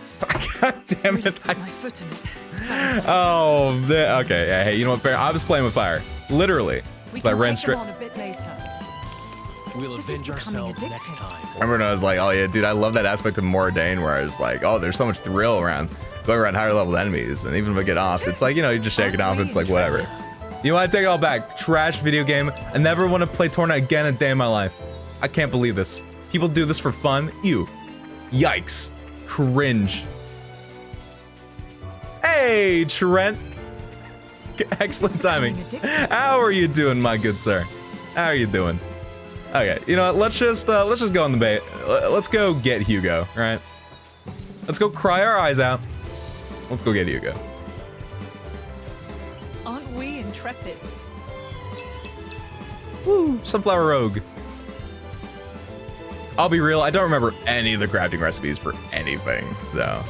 God damn it. Put my foot in it. Oh, okay. Yeah, hey, you know what? Fair. I was playing with fire. Literally. We So I can ran take straight. them on a bit later. We'll This is avenge becoming ourselves next addictive. time. Remember when I was like, oh yeah, dude, I love that aspect of Moradane where I was like, oh, there's so much thrill around going around higher level enemies. And even if I get off, it's like, you know, you just shake it off. It's like, whatever. You know what? I take it all back. Trash video game. I never want to play Torna again a day in my life. I can't believe this. People do this for fun. Ew. Yikes. Cringe. Hey, Trent. Excellent timing. How are you doing, my good sir? How are you doing? Okay, you know what? Let's just go on the bait. Let's go get Hugo, all right? Let's go cry our eyes out. Let's go get Hugo. Aren't we intrepid? Woo, Sunflower Rogue. I'll be real, I don't remember any of the crafting recipes for anything, so.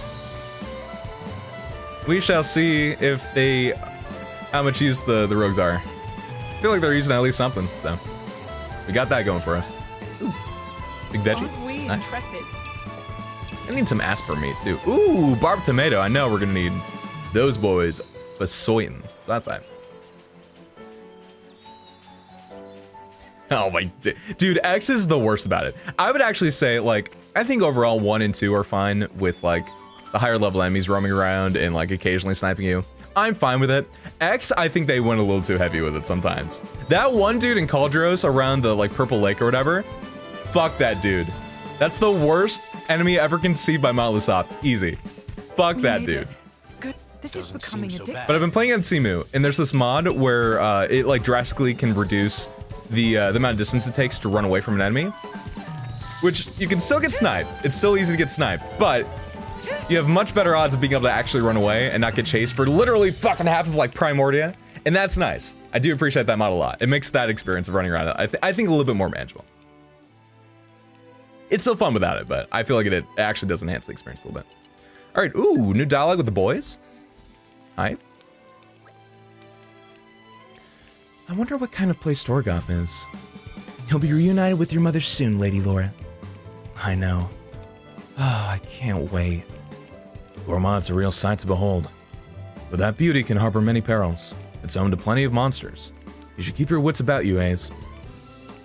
We shall see if they, how much use the rogues are. I feel like they're using at least something, so. We got that going for us. Ooh, big veggies. Aren't we Nice. intrepid? I need some asper meat too. Ooh, barbed tomato. I know we're gonna need those boys for soying. So that's fine. Oh my, dude, X is the worst about it. I would actually say, like, I think overall 1 and 2 are fine with like the higher level enemies roaming around and like occasionally sniping you. I'm fine with it. X, I think they went a little too heavy with it sometimes. That one dude in Caldros around the like purple lake or whatever, fuck that dude. That's the worst enemy ever conceived by Microsoft. Easy. Fuck We that need dude. it. Good. This is Doesn't becoming seem so addictive. bad. But I've been playing on Simu, and there's this mod where it like drastically can reduce the amount of distance it takes to run away from an enemy. Which you can still get sniped. It's still easy to get sniped, but you have much better odds of being able to actually run away and not get chased for literally fucking half of like Primordia, and that's nice. I do appreciate that mod a lot. It makes that experience of running around, I think a little bit more manageable. It's still fun without it, but I feel like it actually does enhance the experience a little bit. All right, ooh, new dialogue with the boys. All right. I wonder what kind of place Storgoth is. He'll be reunited with your mother soon, Lady Laura. I know. Oh, I can't wait. Gormott's a real sight to behold. But that beauty can harbor many perils. It's home to plenty of monsters. You should keep your wits about you, Ace.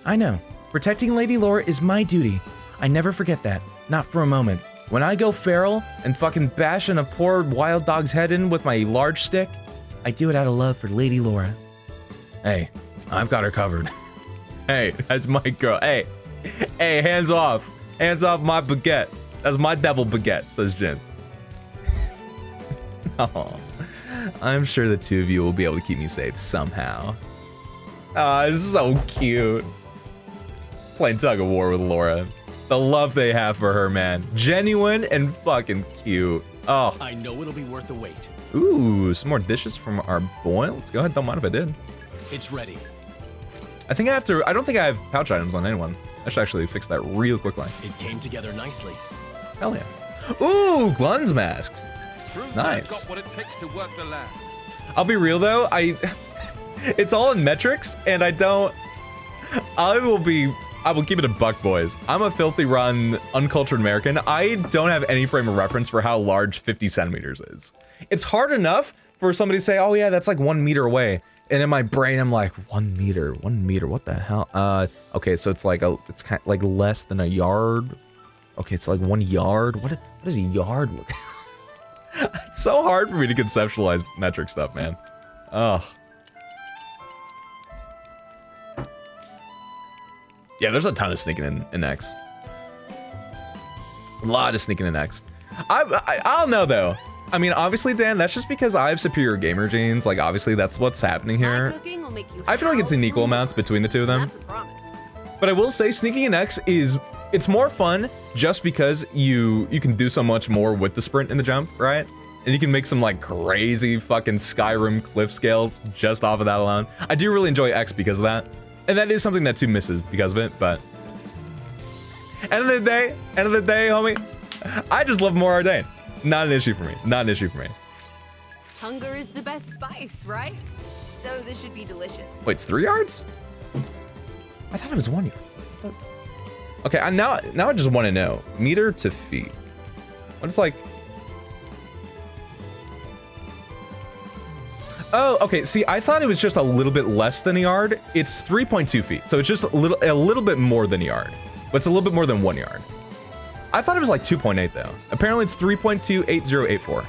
I know. Protecting Lady Laura is my duty. I never forget that. Not for a moment. When I go feral and fucking bashing a poor wild dog's head in with my large stick, I do it out of love for Lady Laura. Hey, I've got her covered. Hey, that's my girl. Hey, hands off. Hands off my baguette. That's my devil baguette, says Jin. Oh, I'm sure the two of you will be able to keep me safe somehow. Oh, it's so cute. Playing tug of war with Laura. The love they have for her, man. Genuine and fucking cute. Oh. I know it'll be worth the wait. Ooh, some more dishes from our boy. Let's go ahead. Don't mind if I did. It's ready. I think I have to. I don't think I have pouch items on anyone. I should actually fix that real quickly. It came together nicely. Hell yeah. Ooh, Glun's mask. Proves Nice. I've got what it takes to work the land. I'll be real though. It's all in metrics, and I will keep it a buck, boys. I'm a filthy run, uncultured American. I don't have any frame of reference for how large 50 centimeters is. It's hard enough for somebody to say, oh yeah, that's like 1 meter away. And in my brain, I'm like, 1 meter, what the hell? Okay, so it's like it's kind of like less than a yard. Okay, it's like 1 yard. What does a yard look? It's so hard for me to conceptualize metric stuff, man. Ugh. Yeah, there's a ton of sneaking in X. A lot of sneaking in X. I don't know though. I mean, obviously, Dan, that's just because I have superior gamer genes. Like, obviously, that's what's happening My here. cooking will make you I feel like it's in equal amounts between the two of them. That's a promise. But I will say, sneaking in X it's more fun just because you can do so much more with the sprint and the jump, right? And you can make some like crazy fucking Skyrim cliff scales just off of that alone. I do really enjoy X because of that. And that is something that 2 misses because of it, but End of the day, homie. I just love more Ardain. Not an issue for me. Not an issue for me. Hunger is the best spice, right? So this should be delicious. Wait, it's 3 yards? I thought it was 1 yard. Okay, now I just want to know. Meter to feet. What it's like? Oh, okay. See, I thought it was just a little bit less than a yard. It's 3.2 feet, so it's just a little bit more than a yard, but it's a little bit more than 1 yard. I thought it was like 2.8 though. Apparently, it's 3.28084.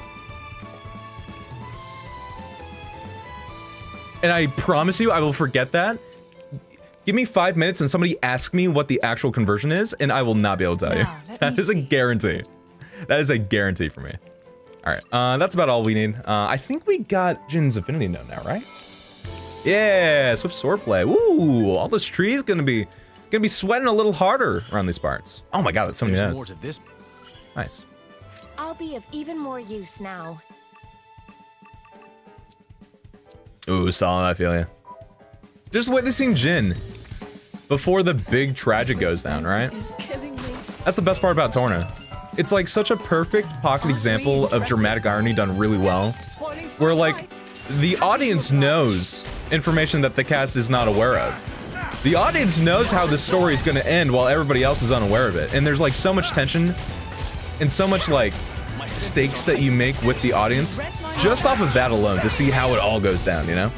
And I promise you, I will forget that. Give me 5 minutes and somebody ask me what the actual conversion is, and I will not be able to tell you. That is a guarantee. That is a guarantee for me. All right, that's about all we need. I think we got Jin's Affinity Note now, right? Yeah, Swift Swordplay. Ooh, all those trees gonna be sweating a little harder around these parts. Oh my god, that's so many There's notes. more to this. Nice. I'll be of even more use now. Ooh, solid, I feel ya. Just witnessing Jin before the big tragic goes down, right? Is killing me. That's the best part about Torna. It's like such a perfect pocket example of dramatic irony done really well, where like the audience knows information that the cast is not aware of. The audience knows how the story is going to end while everybody else is unaware of it. And there's like so much tension and so much like stakes that you make with the audience just off of that alone to see how it all goes down, you know?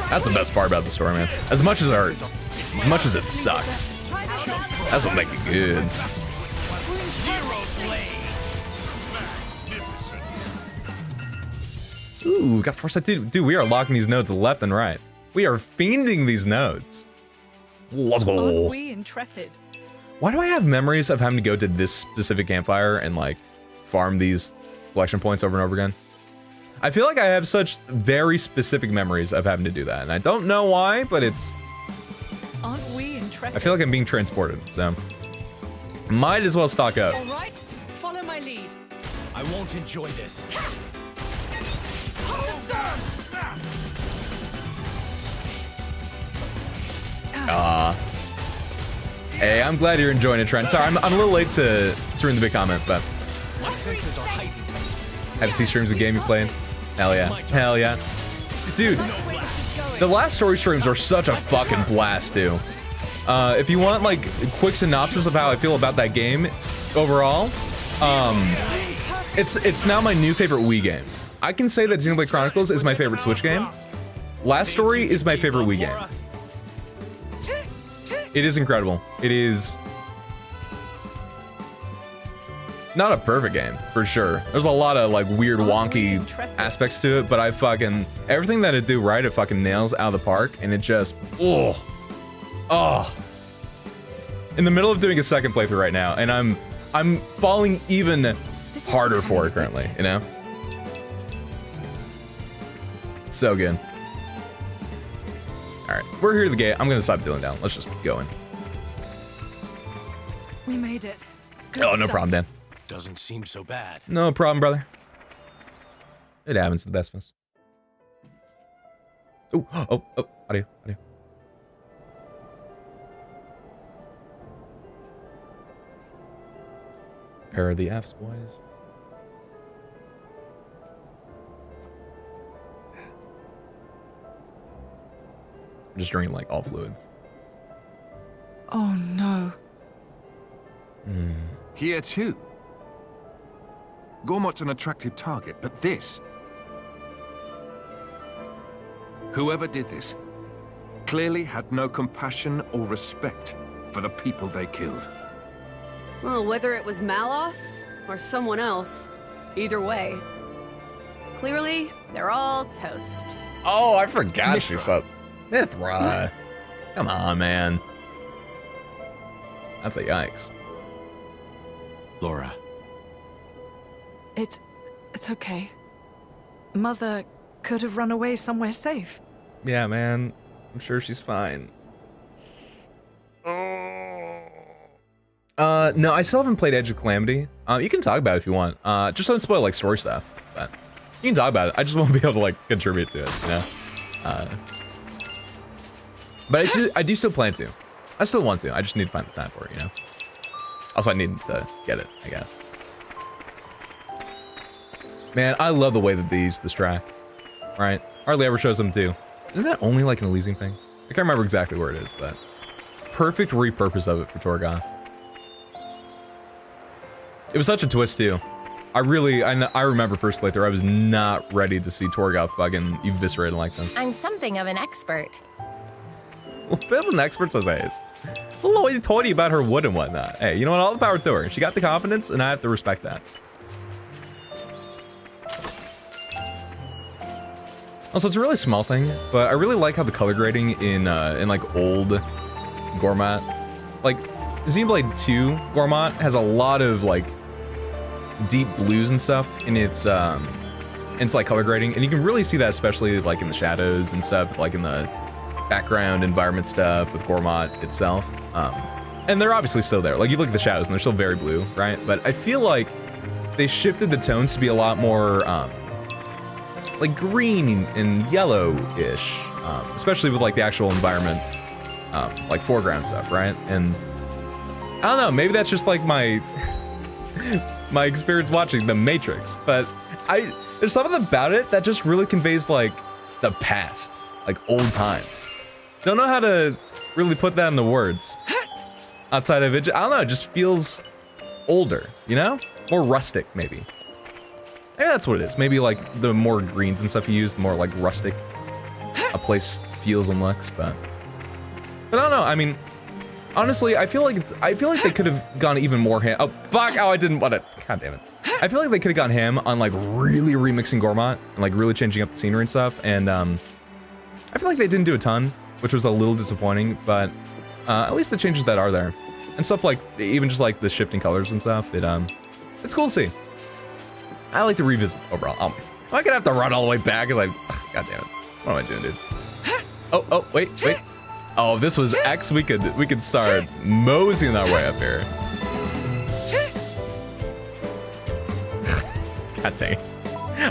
That's the best part about the story, man. As much as it hurts, as much as it sucks, that's what makes it good. Ooh, we got foresight. Dude, we are locking these nodes left and right. We are fiending these nodes. Let's Aren't go. we intrepid? Why do I have memories of having to go to this specific campfire and like farm these collection points over and over again? I feel like I have such very specific memories of having to do that, and I don't know why, but it's... Aren't we intrepid? I feel like I'm being transported, so... Might as well stock up. All right, follow my lead. I won't enjoy this. Hey, I'm glad you're enjoying it, Trent. Sorry, I'm a little late to read the big comment, but... My senses are heightened. Have you seen streams of the game you played? Hell yeah. Hell yeah. Dude, the last story streams are such a fucking blast, too. If you want, like, a quick synopsis of how I feel about that game overall, it's now my new favorite Wii game. I can say that Xenoblade Chronicles is my favorite Switch game. Last Story is my favorite Wii game. It is incredible. It is not a perfect game, for sure. There's a lot of like weird, wonky aspects to it, but everything that it do right, it fucking nails out of the park, and it just, oh. In the middle of doing a second playthrough right now, and I'm falling even harder for it currently, you know? It's so good. All right, we're here at the gate. I'm gonna stop Dylan down. Let's just keep going. We made it. Good Oh, no stuff. problem, Dan. Doesn't seem so bad. No problem, brother. It happens to the best of us. Oh, audio. Pair of the Fs, boys. I'm just drinking like all fluids. Oh no. Here too. Gormott's an attractive target, but this... Whoever did this clearly had no compassion or respect for the people they killed. Well, whether it was Malos or someone else, either way, clearly they're all toast. Oh, I forgot she Mithra. said Mithra. Come on, man. That's a yikes. Laura, It's okay. Mother could have run away somewhere safe. Yeah, man. I'm sure she's fine. No, I still haven't played Edge of Calamity. You can talk about it if you want. Just don't spoil like story stuff. But you can talk about it. I just won't be able to like contribute to it, you know? But I do still plan to. I still want to. I just need to find the time for it, you know? Also, I need to get it, I guess. Man, I love the way that they use this track. Right? Hardly ever shows them too. Isn't that only like an Elysium thing? I can't remember exactly where it is, but perfect repurpose of it for Torgoth. It was such a twist too. I remember first playthrough, I was not ready to see Torgoth fucking eviscerated like this. I'm something of an expert. A bit of an expert says Ace. Lloyd told you about her wood and whatnot. Hey, you know what? All the power to her. She got the confidence, and I have to respect that. Also, it's a really small thing, but I really like how the color grading in like old Gormott, like Xenoblade 2 Gormott has a lot of like deep blues and stuff in its like color grading, and you can really see that especially like in the shadows and stuff, like in the background environment stuff with Gormott itself. And they're obviously still there. Like you look at the shadows and they're still very blue, right? But I feel like they shifted the tones to be a lot more like green and yellow-ish, especially with like the actual environment, like foreground stuff, right? And I don't know, maybe that's just like my my experience watching The Matrix, but there's something about it that just really conveys like the past, like old times. Don't know how to really put that into words. Outside of it, I don't know, it just feels older, you know? More rustic, maybe. Maybe that's what it is. Maybe like the more greens and stuff you use, the more like rustic a place feels and looks, but I don't know. I mean, honestly, I feel like they could have gone even more ham. Oh fuck! Oh, I didn't want to. God damn it! I feel like they could have gone ham on like really remixing Gormott and like really changing up the scenery and stuff. And I feel like they didn't do a ton, which was a little disappointing. But at least the changes that are there and stuff like even just like the shifting colors and stuff. It's cool to see. I like to revisit overall. Am I gonna have to run all the way back? Cause god damn it! What am I doing, dude? Oh, wait. Oh, if this was X, we could start moseying our way up here. God dang it.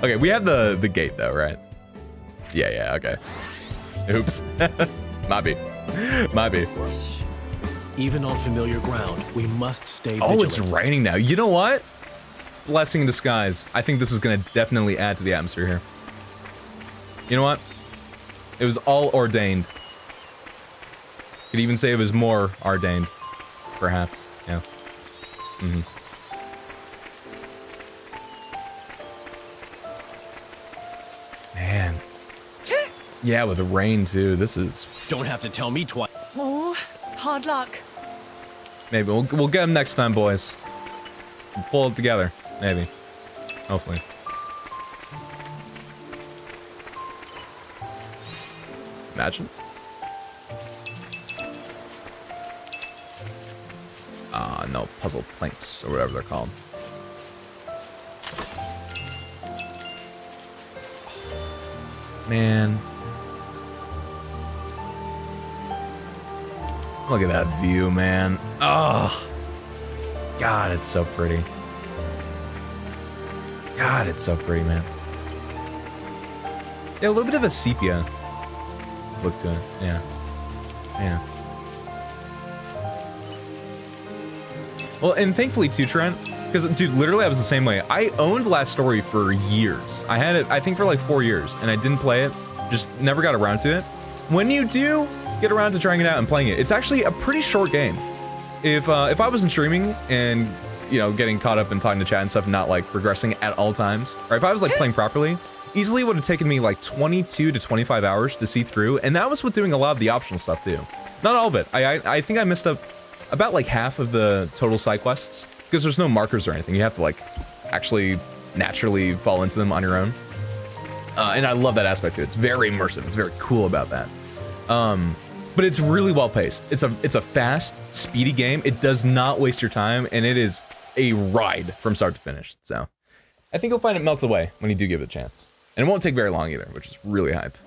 Okay, we have the gate though, right? Yeah, okay. Oops. Might be. Even on familiar ground, we must stay vigilant. Oh, it's raining now. You know what? Blessing in disguise. I think this is gonna definitely add to the atmosphere here. You know what? It was all ordained. Could even say it was more ordained. Perhaps. Yes. Mm-hmm. Man. Yeah, with the rain too. This is... Don't have to tell me twice. Oh, hard luck. Maybe we'll get him next time, boys. We'll pull it together. Maybe. Hopefully. Imagine. No, puzzle planks, or whatever they're called. Man. Look at that view, man. Oh. God, it's so pretty. God, it's so pretty, man. Yeah, a little bit of a sepia look to it. Yeah. Well, and thankfully too, Trent, because dude, literally I was the same way. I owned Last Story for years. I had it, I think, for like 4 years, and I didn't play it. Just never got around to it. When you do get around to trying it out and playing it, it's actually a pretty short game. If I wasn't streaming and, you know, getting caught up and talking to chat and stuff, and not like progressing at all times, or if I was like playing properly, easily would have taken me like 22 to 25 hours to see through, and that was with doing a lot of the optional stuff too. Not all of it. I think I missed up about like half of the total side quests, because there's no markers or anything. You have to like actually naturally fall into them on your own. And I love that aspect to it. It's very immersive. It's very cool about that. But it's really well paced. It's a fast, speedy game. It does not waste your time, and it is a ride from start to finish. So I think you'll find it melts away when you do give it a chance. And it won't take very long either, which is really hype.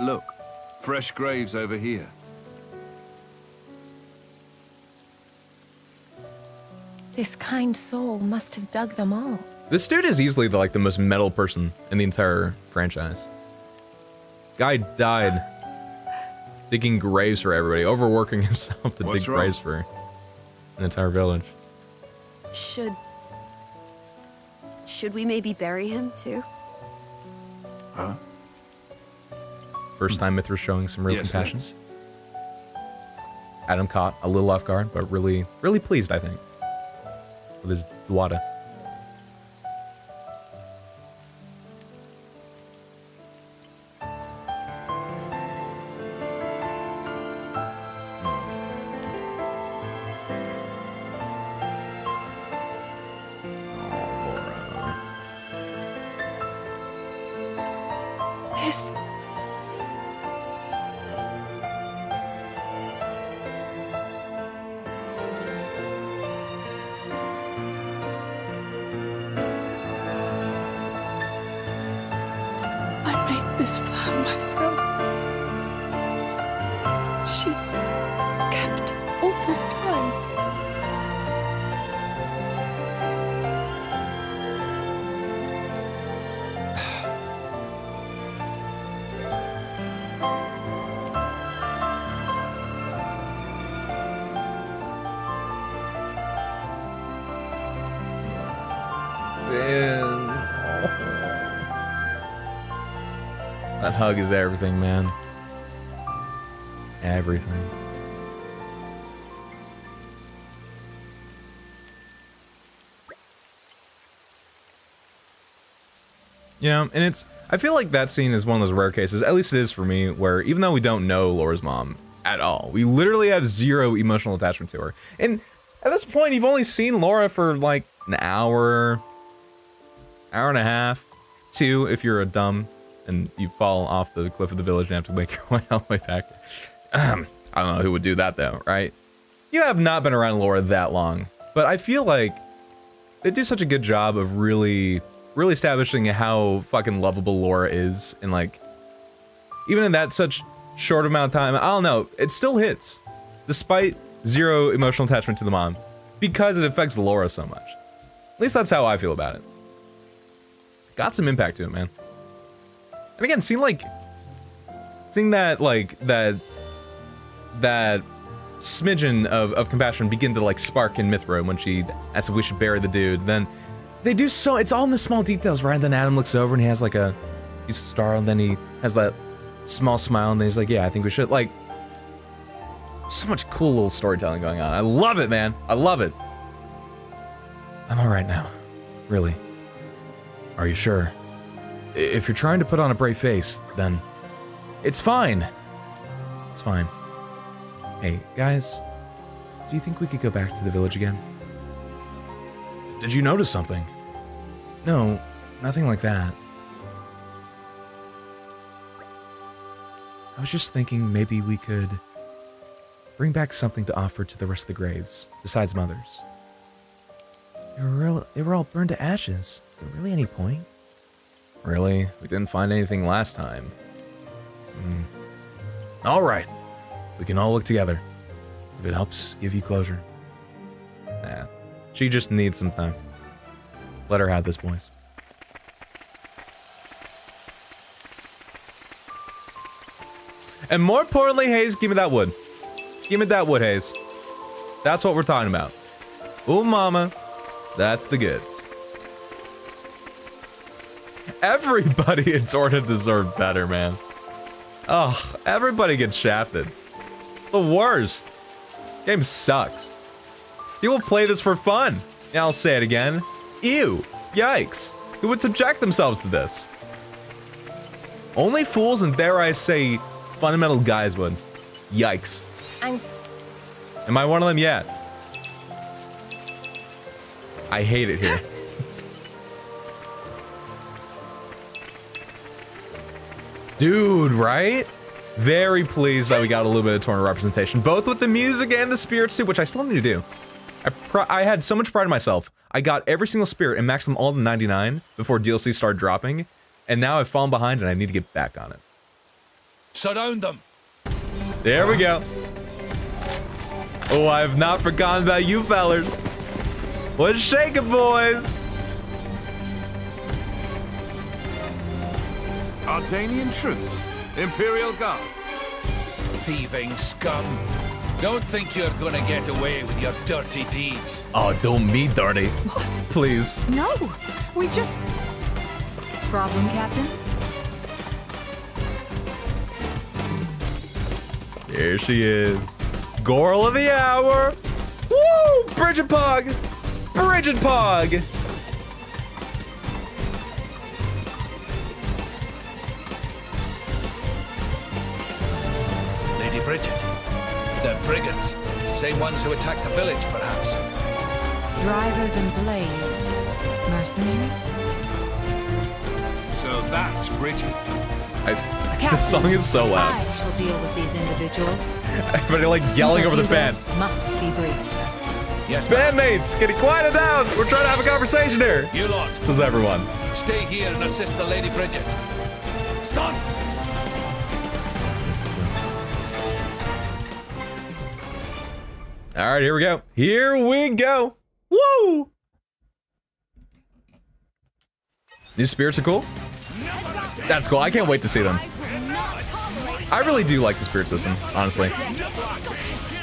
Look, fresh graves over here. This kind soul must have dug them all. This dude is easily the most metal person in the entire franchise. Guy died digging graves for everybody, overworking himself to dig graves for an entire village. Should we maybe bury him too? Huh? First time Mithra's showing some real compassion. Let's. Adam caught a little off guard, but really, really pleased, I think, with his Dwada. This for myself. She kept all this time. That hug is everything, man. It's everything. You know, and I feel like that scene is one of those rare cases, at least it is for me, where even though we don't know Laura's mom at all, we literally have zero emotional attachment to her. And at this point, you've only seen Laura for like an hour and a half, 2 if you're a dumb and you fall off the cliff of the village and have to make your way all the way back. I don't know who would do that though, right? You have not been around Laura that long, but I feel like they do such a good job of really establishing how fucking lovable Laura is, and like, even in that such short amount of time, I don't know, it still hits, despite zero emotional attachment to the mom, because it affects Laura so much. At least that's how I feel about it. Got some impact to it, man. And again, seeing that smidgen of compassion begin to like spark in Mithra when she asked if we should bury the dude, then they do so, it's all in the small details, right? And then Adam looks over and he has like he's startled, and then he has that small smile, and then he's like, yeah, I think we should, like, so much cool little storytelling going on. I love it, man. I love it. I'm all right now. Really. Are you sure? If you're trying to put on a brave face, then it's fine. It's fine. Hey, guys, do you think we could go back to the village again? Did you notice something? No, nothing like that. I was just thinking maybe we could bring back something to offer to the rest of the graves, besides Mother's. They were all burned to ashes. Is there really any point? Really? We didn't find anything last time. All right. We can all look together. If it helps give you closure. Nah. She just needs some time. Let her have this, boys. And more importantly, Hayes, give me that wood. Give me that wood, Hayes. That's what we're talking about. Ooh, mama. That's the goods. Everybody in Torna deserved better, man. Oh, everybody gets shafted. The worst. Game sucks. People play this for fun. Yeah, I'll say it again. Ew. Yikes. Who would subject themselves to this? Only fools and, dare I say, fundamental guys would. Yikes. Am I one of them yet? I hate it here. Dude, right? Very pleased that we got a little bit of Torna representation, both with the music and the spirits too, which I still need to do. I had so much pride in myself. I got every single spirit and maxed them all to 99 before DLC started dropping, and now I've fallen behind and I need to get back on it. Surround them. There we go. Oh, I have not forgotten about you fellers. What's shaking, boys? Dardanian troops? Imperial Guard? Thieving scum. Don't think you're gonna get away with your dirty deeds. Oh, don't be dirty. What? Please. No! We just... Problem, Captain? Here she is. Girl of the hour. Woo! Bridget Pog. Bridget Pog. Lady Bridget. They're brigands. Same ones who attacked the village, perhaps. Drivers and blades. Mercenaries? So that's Bridget. The song is so loud. I shall deal with these individuals. Everybody like yelling over the band. Must be briefed. Yes, ma'am. Bandmates, get it quieted down. We're trying to have a conversation here. You lot, Says everyone. stay here and assist the Lady Bridget. Son! All right, here we go. Here we go. Woo! These spirits are cool. That's cool. I can't wait to see them. I really do like the spirit system, honestly.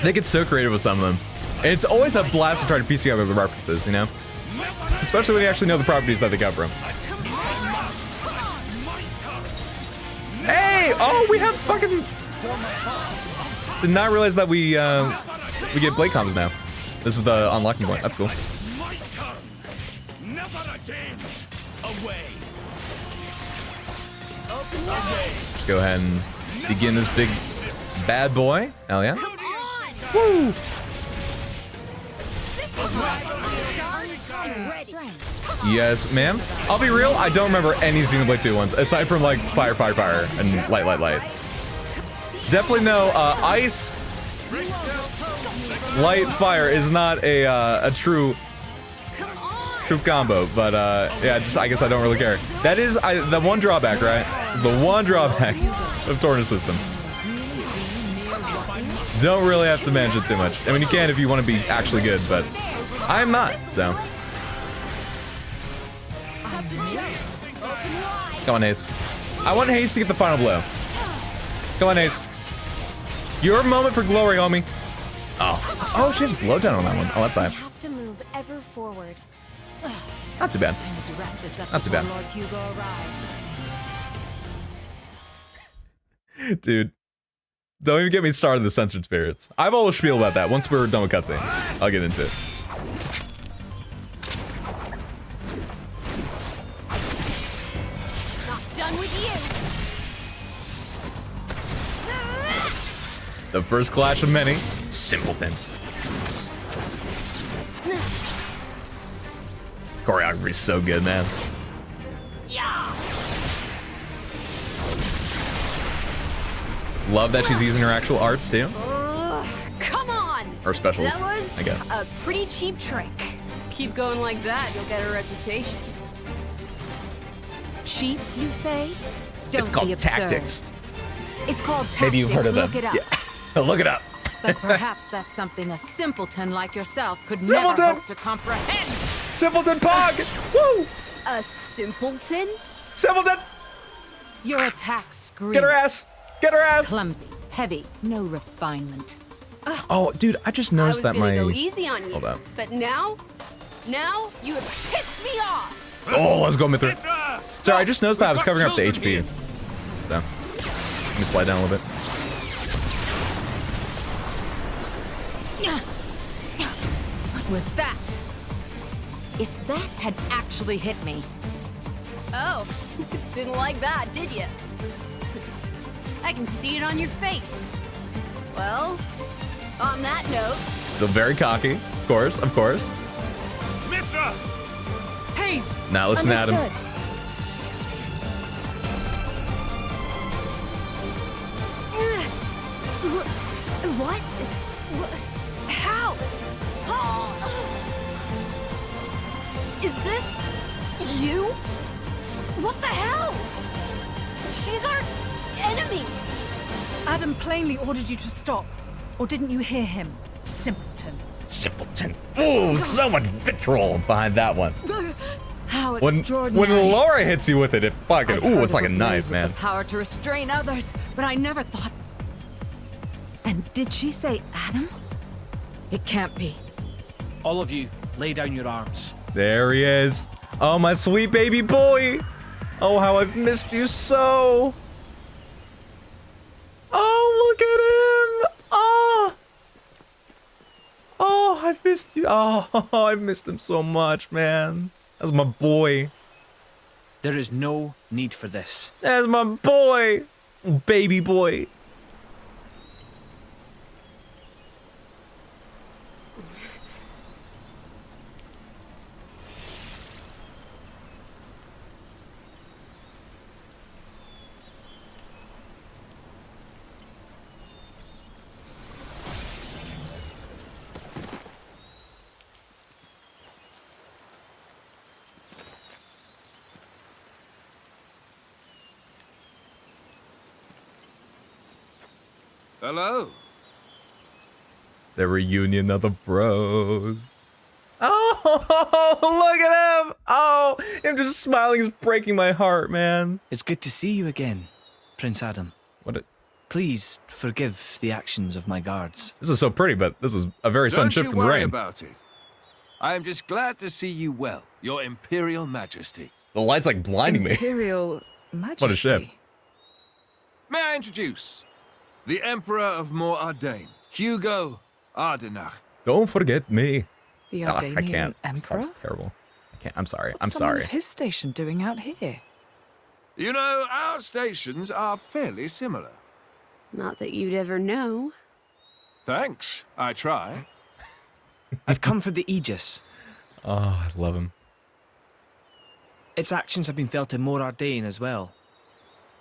They get so creative with some of them. And it's always a blast to try to piece together the references, you know? Especially when you actually know the properties that they come from. Hey! Oh, we have fucking... Did not realize that we get blade combos now. This is the unlocking point. That's cool. Just go ahead and begin this big bad boy. Hell yeah. Woo! Yes, ma'am. I'll be real, I don't remember any Xenoblade 2 ones, aside from like fire, fire, fire, and light, light, light. Definitely no, ice, light, fire is not a true combo, but yeah, I guess I don't really care. That is the one drawback, right? Is the one drawback of Torna system. Don't really have to manage it too much. I mean, you can if you want to be actually good, but I'm not, so. Come on, Haze. I want Haze to get the final blow. Come on, Haze. Your moment for glory, homie. Oh. Oh, she has blowdown on that one. Oh, that's fine. Have to move ever forward. Not too bad. Not too bad. Lord Hugo arrives. Dude. Don't even get me started on the censored spirits. I have a whole spiel about that. Once we're done with cutscenes, I'll get into it. Not done with you. The first clash of many. Simpleton. Choreography's so good, man. Yeah. Love that she's using her actual arts too. Come on. Or specials, That was I guess. a pretty cheap trick. Keep going like that, you'll get a reputation. Cheap, you say? Don't It's called be absurd. tactics. It's called tactics. Maybe you've heard of them. Look it up. Yeah. Look it up. But perhaps that's something a simpleton like yourself could Simpleton! never hope to comprehend. Simpleton Pog! Woo! A simpleton? Simpleton! Your attacks scream. Get her ass! Get her ass! Clumsy, heavy, no refinement. Oh, dude, I just noticed that I was my... gonna go easy on you, Hold up. but now you have pissed me off. Oh, let's go, Mithra. Sorry, I just noticed that I was covering up the HP. So, let me slide down a little bit. What was that? If that had actually hit me. Oh, didn't like that, did you? I can see it on your face. Well, on that note... Still very cocky, of course, of course. Mithra! Haze! Now listen at him. Understood. What? How? Is this you? What the hell? She's our enemy. Adam plainly ordered you to stop. Or didn't you hear him? Simpleton. Simpleton. Ooh, so much vitriol behind that one. How How When extraordinary. Laura hits you with it, it fucking I've ooh, heard it's like a of blade knife, with man. The power to restrain others, but I never thought. And did she say Adam? It can't be. All of you, lay down your arms. There he is. Oh, my sweet baby boy. Oh, how I've missed you so. Oh, look at him. Oh. Oh, I've missed you. Oh, I've missed him so much, man. That's my boy. There is no need for this. That's my boy. Baby boy. Hello. The reunion of the bros. Oh, look at him. Oh, him just smiling is breaking my heart, man. It's good to see you again, Prince Adam. What a... Please forgive the actions of my guards. This is so pretty, but this is a very sudden Don't shift you from the worry rain. about it. I am just glad to see you well, Your Imperial Majesty. The light's like blinding me. Imperial Majesty. What a shift. May I introduce the Emperor of Mor Ardain, Hugo Ardenach. Don't forget me. The Ah, I Ardanian can't. Emperor? That's terrible. I can't. I'm sorry. What's I'm someone sorry. of his station doing out here? You know, our stations are fairly similar. Not that you'd ever know. Thanks, I try. I've come for the Aegis. Oh, I love him. Its actions have been felt in Mor Ardain as well.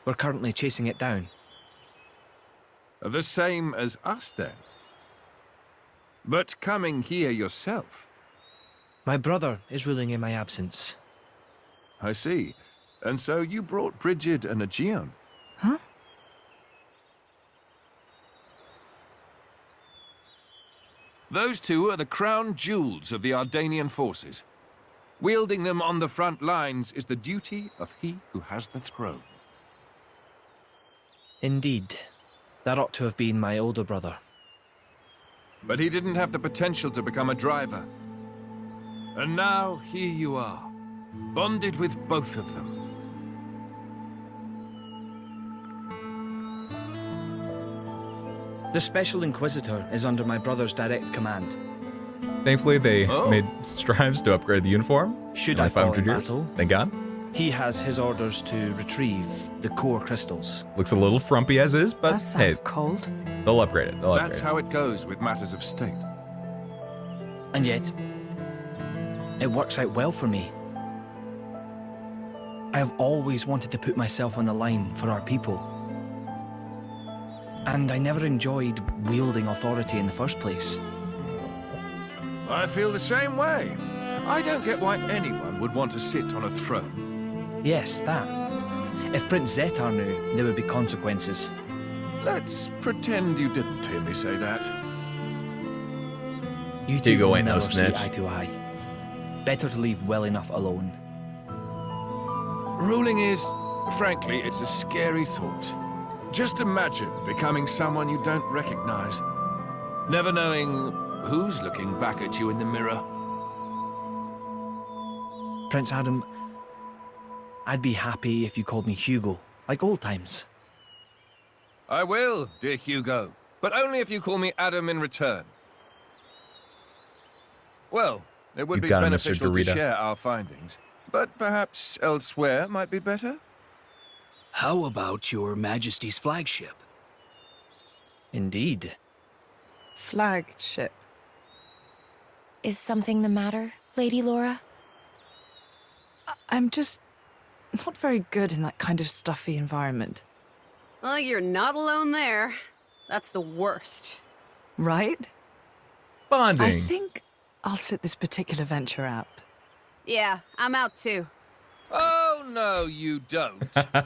We're currently chasing it down. The same as us, then. But coming here yourself. My brother is ruling in my absence. I see. And so you brought Brigid and Aegeon. Huh? Those two are the crown jewels of the Ardanian forces. Wielding them on the front lines is the duty of he who has the throne. Indeed. That ought to have been my older brother. But he didn't have the potential to become a driver. And now, here you are, bonded with both of them. The Special Inquisitor is under my brother's direct command. Thankfully, they Oh. made strives to upgrade the uniform. Should in I like fall 500 in years. battle, Thank God. he has his orders to retrieve the core crystals. Looks a little frumpy as is, but That hey, sounds cold. they'll upgrade it. They'll upgrade That's it. how it goes with matters of state. And yet, it works out well for me. I have always wanted to put myself on the line for our people. And I never enjoyed wielding authority in the first place. I feel the same way. I don't get why anyone would want to sit on a throne. Yes, that. If Prince Zetar knew, there would be consequences. Let's pretend you didn't hear me say that. You two Hugo will ain't no never see snitch. eye to eye. Better to leave well enough alone. Ruling is, frankly, it's a scary thought. Just imagine becoming someone you don't recognize. Never knowing who's looking back at you in the mirror. Prince Adam, I'd be happy if you called me Hugo, like old times. I will, dear Hugo, but only if you call me Adam in return. Well, it would You be got it, Mr. beneficial to Dorita. share our findings, but perhaps elsewhere might be better? How about your Majesty's flagship? Indeed. Flagship. Is something the matter, Lady Laura? I'm just not very good in that kind of stuffy environment. Well, you're not alone there. That's the worst. Right? I Bonding. think I'll sit this particular venture out. Yeah, I'm out too. Oh, no, you don't. I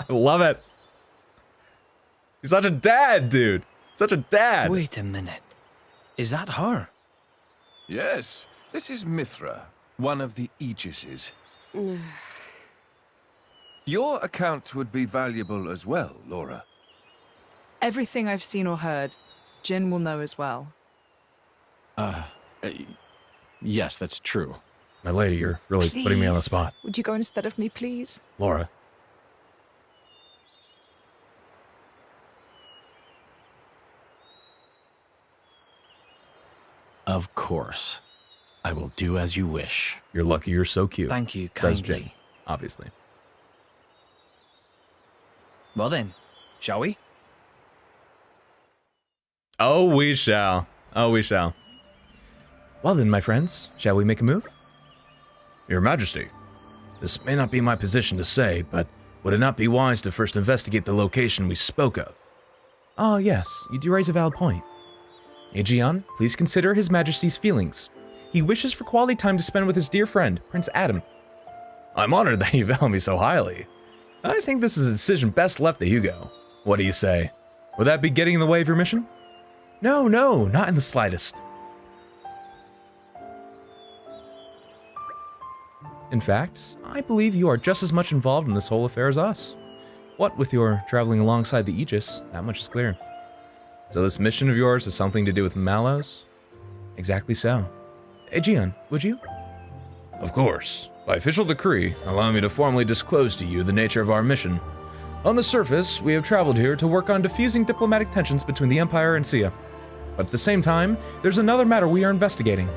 love it. He's such a dad, dude. Such a dad. Wait a minute. Is that her? Yes, this is Mithra, one of the Aegises. Your account would be valuable as well, Laura. Everything I've seen or heard, Jin will know as well. Yes, that's true. My lady, you're really putting me on the Please, spot. Would you go instead of me, please? Laura. Of course. I will do as you wish. You're lucky you're so cute. Thank you Says Jin, kindly. obviously. Well then, shall we? Oh, we shall. Oh, we shall. Well then, my friends, shall we make a move? Your Majesty, this may not be my position to say, but would it not be wise to first investigate the location we spoke of? Ah, yes, you do raise a valid point. Aegeon, please consider His Majesty's feelings. He wishes for quality time to spend with his dear friend, Prince ADDAM. I'm honored that you value me so highly. I think this is a decision best left to Hugo. What do you say? Would that be getting in the way of your mission? No, not in the slightest. In fact, I believe you are just as much involved in this whole affair as us. What with your traveling alongside the Aegis, that much is clear. So this mission of yours has something to do with Malos? Exactly so. Aegeon, would you? Of course. By official decree, allow me to formally disclose to you the nature of our mission. On the surface, we have traveled here to work on diffusing diplomatic tensions between the Empire and Sia. But at the same time, there's another matter we are investigating.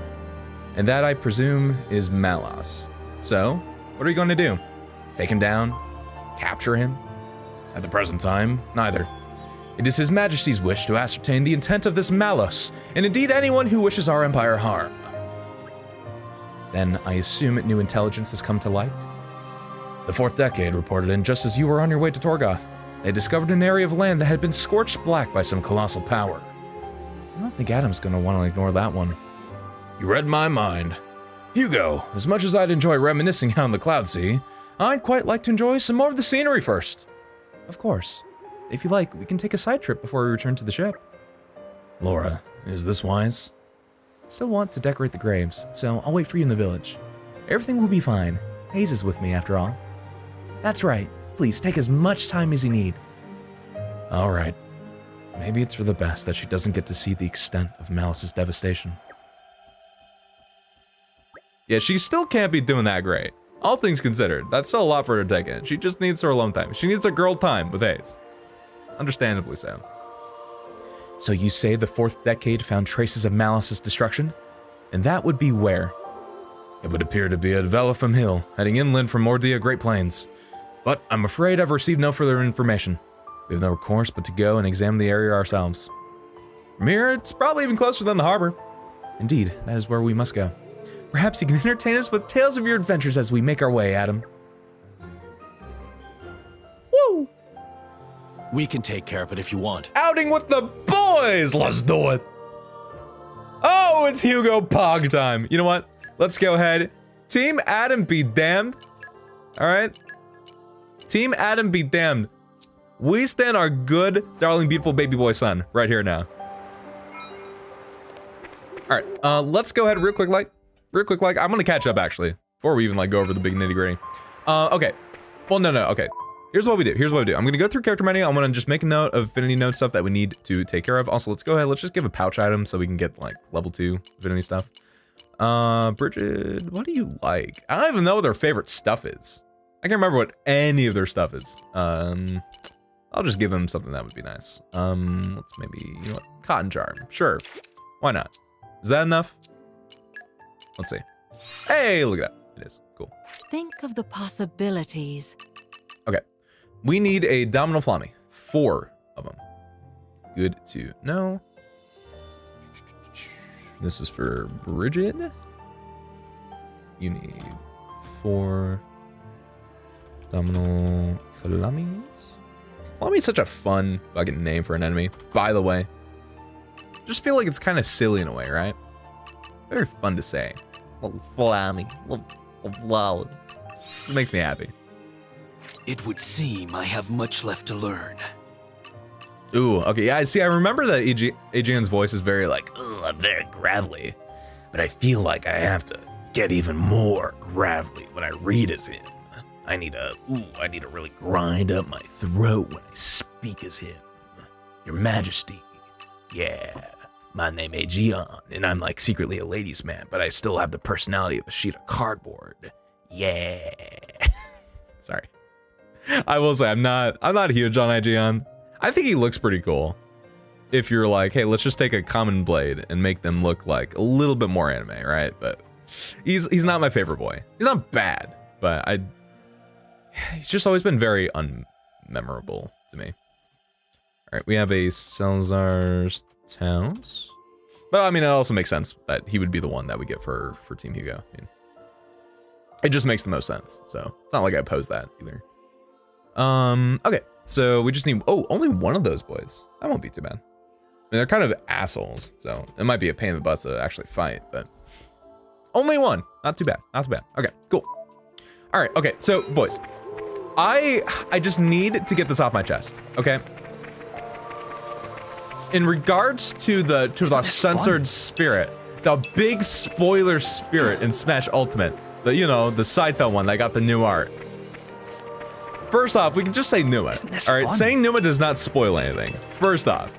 And that, I presume, is Malos. So, what are you going to do? Take him down? Capture him? At the present time, neither. It is His Majesty's wish to ascertain the intent of this Malos, and indeed anyone who wishes our empire harm. Then I assume new intelligence has come to light? The 4th Decade reported in just as you were on your way to Torgoth. They discovered an area of land that had been scorched black by some colossal power. I don't think Adam's gonna want to ignore that one. You read my mind. Hugo, as much as I'd enjoy reminiscing out on the Cloud Sea, I'd quite like to enjoy some more of the scenery first. Of course. If you like, we can take a side trip before we return to the ship. Laura, is this wise? Still want to decorate the graves, so I'll wait for you in the village. Everything will be fine. Hayes is with me, after all. That's right. Please take as much time as you need. All right. Maybe it's for the best that she doesn't get to see the extent of Malice's devastation. Yeah, she still can't be doing that great. All things considered, that's still a lot for her to take in. She just needs her alone time. She needs a girl time with Hayes. Understandably so. So you say the 4th Decade found traces of Malice's destruction? And that would be where? It would appear to be at Velafum Hill, heading inland from Mordia Great Plains. But I'm afraid I've received no further information. We have no recourse but to go and examine the area ourselves. From here, it's probably even closer than the harbor. Indeed, that is where we must go. Perhaps you can entertain us with tales of your adventures as we make our way, Adam. Woo! We can take care of it if you want. Outing with the boys! Let's do it! Oh, it's Hugo Pog time. You know what? Let's go ahead. Team Adam be damned. Alright? Team Adam be damned. We stand our good, darling, beautiful baby boy son right here now. Alright, let's go ahead real quick, I'm gonna catch up, actually, before we even, go over the big nitty-gritty. Okay. Well, no, okay. Here's what we do. I'm gonna go through character menu. I'm gonna just make a note of affinity node stuff that we need to take care of. Also, let's go ahead. Let's just give a pouch item so we can get, level 2 affinity stuff. Bridget, what do you like? I don't even know what their favorite stuff is. I can't remember what any of their stuff is. I'll just give them something that would be nice. Let's maybe, you know what? Cotton charm. Sure. Why not? Is that enough? Let's see. Hey, look at that. It is. Cool. Think of the possibilities. Okay. We need a Domino Flammy. 4 of them. Good to know. This is for Bridget. You need 4 Domino Flammies. Flammy is such a fun fucking name for an enemy, by the way. Just feel like it's kind of silly in a way, right? Very fun to say. Little Flammy. Little It makes me happy. It would seem I have much left to learn. Ooh, okay, yeah, I remember that Aegeon's voice is very I'm very gravelly, but I feel like I have to get even more gravelly when I read as him. I need to really grind up my throat when I speak as him. Your Majesty, yeah, my name is Gian, and I'm like secretly a ladies' man, but I still have the personality of a sheet of cardboard. Yeah. Sorry. I will say I'm not huge on IGN. I think he looks pretty cool. If you're like, hey, let's just take a common blade and make them look like a little bit more anime, right? But he's not my favorite boy. He's not bad, but he's just always been very unmemorable to me. All right, we have a Salazar's Towns. But I mean, it also makes sense that he would be the one that we get for Team Hugo. I mean, it just makes the most sense. So it's not like I oppose that either. Okay, so we just need, only one of those boys. That won't be too bad. I mean, they're kind of assholes, so it might be a pain in the butt to actually fight, but only one. Not too bad, not too bad. Okay, cool. All right, okay, so boys, I just need to get this off my chest, okay? In regards to the censored spirit, the big spoiler spirit in Smash Ultimate, the Saito one that got the new art. First off, we can just say Numa. All right, saying Numa does not spoil anything. First off,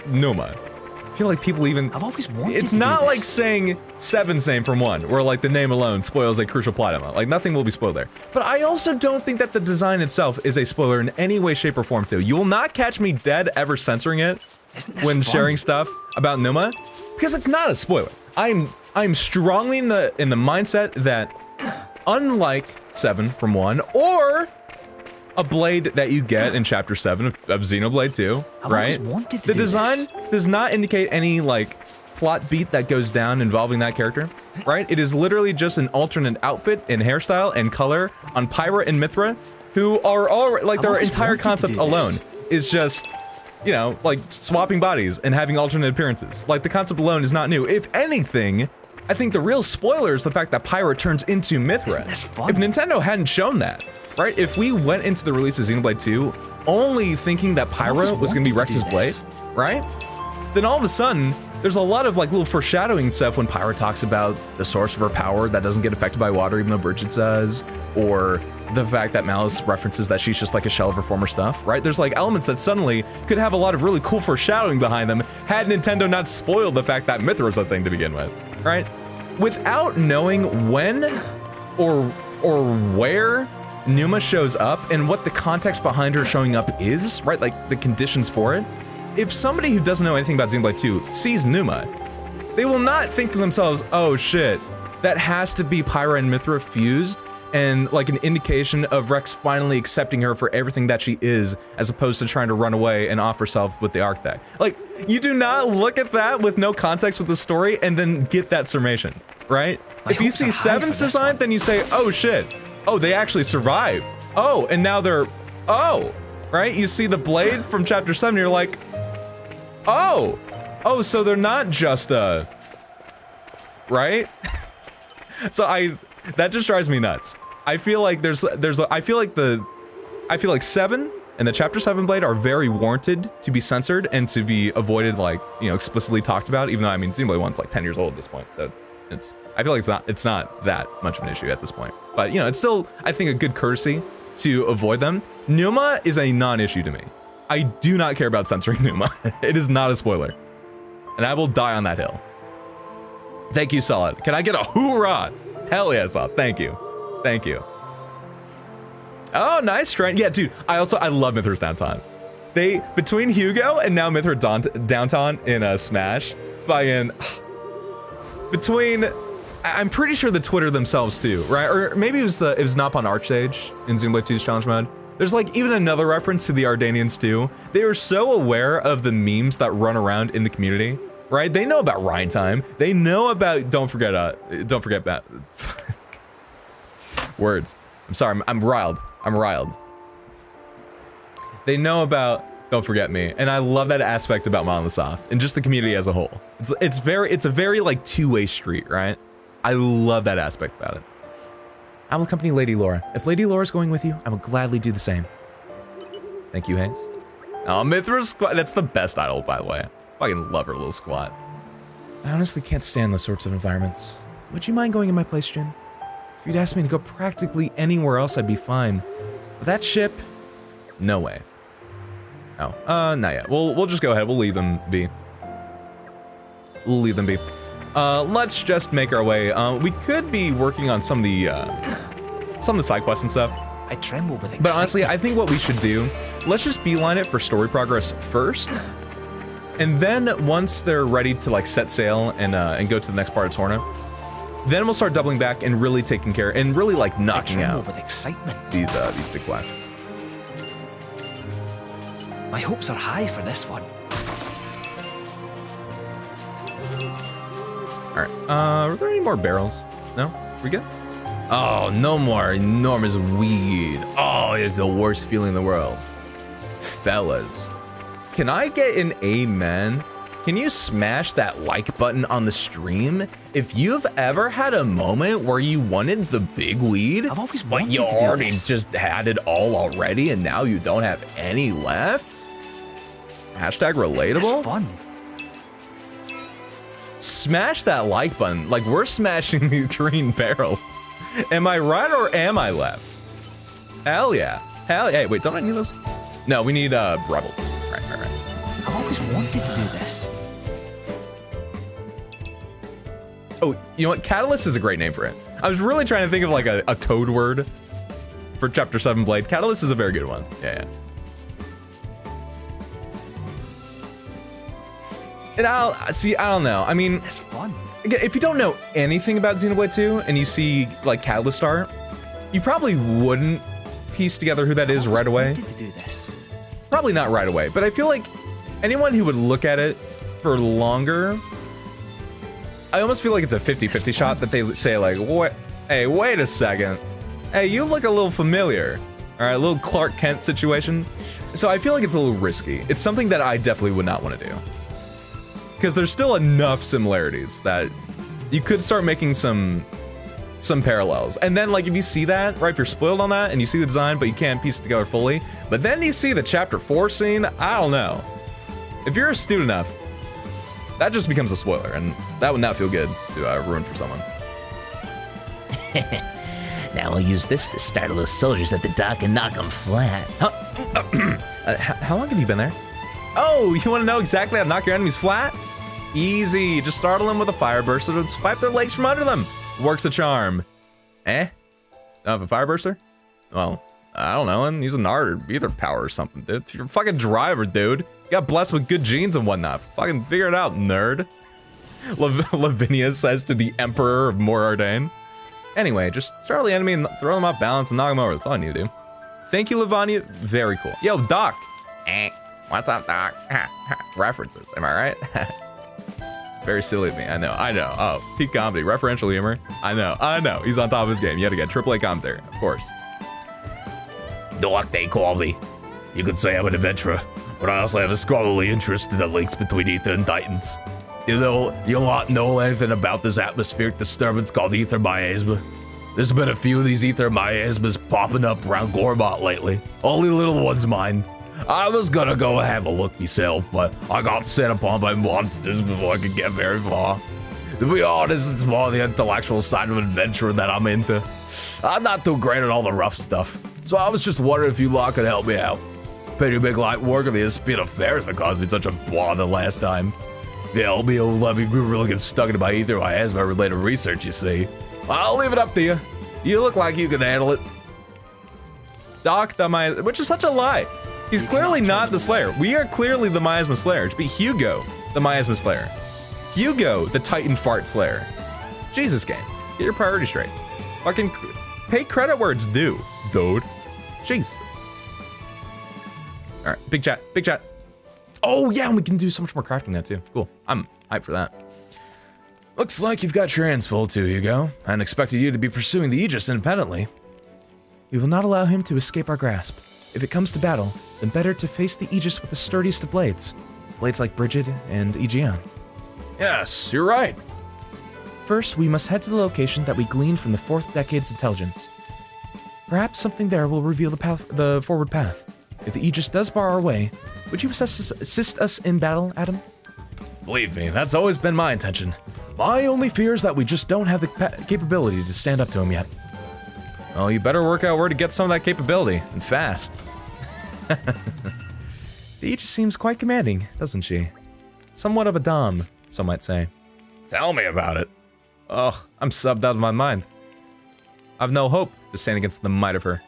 Numa. I feel like people even. I've always wanted. It's not like saying Seven's name from 1, where like the name alone spoils a crucial plot element. Like nothing will be spoiled there. But I also don't think that the design itself is a spoiler in any way, shape, or form. Too. You will not catch me dead ever censoring it when sharing stuff about Numa, because it's not a spoiler. I'm strongly in the mindset that unlike 7 from 1 or a blade that you get in Chapter 7 of Xenoblade 2, right? The design does not indicate any like plot beat that goes down involving that character, right? It is literally just an alternate outfit and hairstyle and color on Pyra and Mithra, who are all like their entire concept alone is just, like swapping bodies and having alternate appearances. Like the concept alone is not new. If anything, I think the real spoiler is the fact that Pyra turns into Mithra. If Nintendo hadn't shown that, right? If we went into the release of Xenoblade 2 only thinking that Pyra was gonna be Rex's blade, right? Then all of a sudden, there's a lot of like little foreshadowing stuff when Pyra talks about the source of her power that doesn't get affected by water even though Bridget does, or the fact that Malice references that she's just like a shell of her former stuff, right? There's like elements that suddenly could have a lot of really cool foreshadowing behind them had Nintendo not spoiled the fact that Mithra's a thing to begin with, right? Without knowing when or where Numa shows up and what the context behind her showing up is, right? Like the conditions for it. If somebody who doesn't know anything about Xenoblade 2 sees Numa, they will not think to themselves, oh shit, that has to be Pyra and Mithra fused and like an indication of Rex finally accepting her for everything that she is, as opposed to trying to run away and off herself with the Architect. Like, you do not look at that with no context with the story and then get that summation, right? If you see Seven's design, then you say, oh shit, oh, they actually survived. Oh, and now they're, right? You see the blade from Chapter 7, you're like, oh, so they're not just right? So that just drives me nuts. I feel like I feel like 7 and the Chapter 7 blade are very warranted to be censored and to be avoided, like, explicitly talked about, even though, I mean, Xenoblade 1's like 10 years old at this point, so I feel like it's not that much of an issue at this point. But, it's still, I think, a good courtesy to avoid them. Numa is a non-issue to me. I do not care about censoring Numa. It is not a spoiler. And I will die on that hill. Thank you, Solid. Can I get a hoorah? Hell yeah, Solid. Thank you. Thank you. Oh, nice, Trent. Yeah, dude, I love Mithra's Downtown. Between Hugo and now Mithra Downtown in Smash, I'm pretty sure the Twitter themselves too, right? Or maybe it was Nop on Archstage in Xenoblade 2's challenge mode. There's like even another reference to the Ardanians too. They are so aware of the memes that run around in the community, right? They know about Rhyme Time. They know about don't forget that words. I'm sorry, I'm riled. They know about Don't Forget Me, and I love that aspect about Monolith Soft and just the community as a whole. It's a very like two-way street, right? I love that aspect about it. I will accompany Lady Laura. If Lady Laura's going with you, I will gladly do the same. Thank you, Hayes. Oh, Mithra's squat. That's the best idol, by the way. I fucking love her little squat. I honestly can't stand those sorts of environments. would you mind going in my place, Jin? If you'd asked me to go practically anywhere else, I'd be fine. But that ship, no way. Oh, not yet. We'll just go ahead. We'll leave them be. We'll leave them be. Let's just make our way. We could be working on some of the side quests and stuff. I tremble with excitement. But honestly, I think what we should do, let's just beeline it for story progress first. And then once they're ready to like set sail and go to the next part of Torna, then we'll start doubling back and really taking care and really like knocking out with excitement. These big quests. My hopes are high for this one. All right. Are there any more barrels? No? We good? Oh, no more enormous weed. Oh, it's the worst feeling in the world. Fellas, can I get an amen? Can you smash that like button on the stream if you've ever had a moment where you wanted the big weed, I've always but wanted you to do already this. just had it all already and now you don't have any left? Hashtag relatable? Isn't this fun? Smash that like button. Like, we're smashing these green barrels. Am I right or am I left? Hell yeah. Hell yeah. Hey, wait, don't I need those? No, we need rebels. Right. I've always wanted to do this. Oh, you know what? Catalyst is a great name for it. I was really trying to think of like a code word for Chapter 7 Blade. Catalyst is a very good one. Yeah. And I don't know. I mean, It's fun. again, if you don't know anything about Xenoblade 2 and you see like Catalyst art, you probably wouldn't piece together who that is right away. Wanted to do this. Probably not right away, but I feel like anyone who would look at it for longer, I almost feel like it's a 50-50 shot that they say like, what? Hey, wait a second. Hey, you look a little familiar. All right, a little Clark Kent situation. So I feel like it's a little risky. It's something that I definitely would not want to do. Because there's still enough similarities that you could start making some parallels. And then like if you see that, right, if you're spoiled on that and you see the design but you can't piece it together fully, but then you see the chapter 4 scene, I don't know. If you're astute enough, that just becomes a spoiler and that would not feel good to ruin for someone. Now I'll use this to startle those soldiers at the dock and knock them flat. How long have you been there? Oh, you want to know exactly how to knock your enemies flat? Easy, just startle them with a fire burster and swipe their legs from under them. Works a charm. Eh? Don't have a fire burster? Well, I don't know, and use an art or ether power or something, dude. You're a fucking driver, dude. You got blessed with good genes and whatnot. Fucking figure it out, nerd. Lavinia says to the Emperor of Morardane. Anyway, just startle the enemy and throw them off balance and knock them over. That's all I need to do. Thank you, Lavania. Very cool. Yo, Doc. What's up, Doc? References, am I right? Very silly of me, I know. Oh, peak comedy, referential humor. I know. He's on top of his game. Yet again, AAA commentary, of course. Doc, they call me. You could say I'm an adventurer, but I also have a scholarly interest in the links between Ether and Titans. You not know anything about this atmospheric disturbance called ether miasma? There's been a few of these ether miasmas popping up around Gormott lately. Only little ones, mind. I was gonna go have a look myself, but I got set upon by monsters before I could get very far. To be honest, it's more the intellectual side of adventure that I'm into. I'm not too great at all the rough stuff, so I was just wondering if you lot could help me out. Pretty big light work of the speed of affairs that caused me such a bother last time. Yeah, you'll let me really get stuck into my ether miasma related research, you see. I'll leave it up to you. You look like you can handle it. Doc the miasma, which is such a lie. He's clearly not the Slayer. We are clearly the Miasma Slayer. It should be Hugo, the Miasma Slayer. Hugo, the Titan Fart Slayer. Jesus, game. Get your priorities straight. Fucking pay credit where it's due, dude. Jesus. All right, big chat. Oh yeah, and we can do so much more crafting now too. Cool, I'm hyped for that. Looks like you've got your hands full too, Hugo. I hadn't expected you to be pursuing the Aegis independently. We will not allow him to escape our grasp. If it comes to battle, then better to face the Aegis with the sturdiest of blades. Blades like Brigid and Aegeon. Yes, you're right. First, we must head to the location that we gleaned from the 4th Decade's intelligence. Perhaps something there will reveal the forward path. If the Aegis does bar our way, would you assist us in battle, Adam? Believe me, that's always been my intention. My only fear is that we just don't have the capability to stand up to him yet. Well, you better work out where to get some of that capability, and fast. Dee just seems quite commanding, doesn't she? Somewhat of a dom, some might say. Tell me about it. Ugh, I'm subbed out of my mind. I've no hope to stand against the might of her.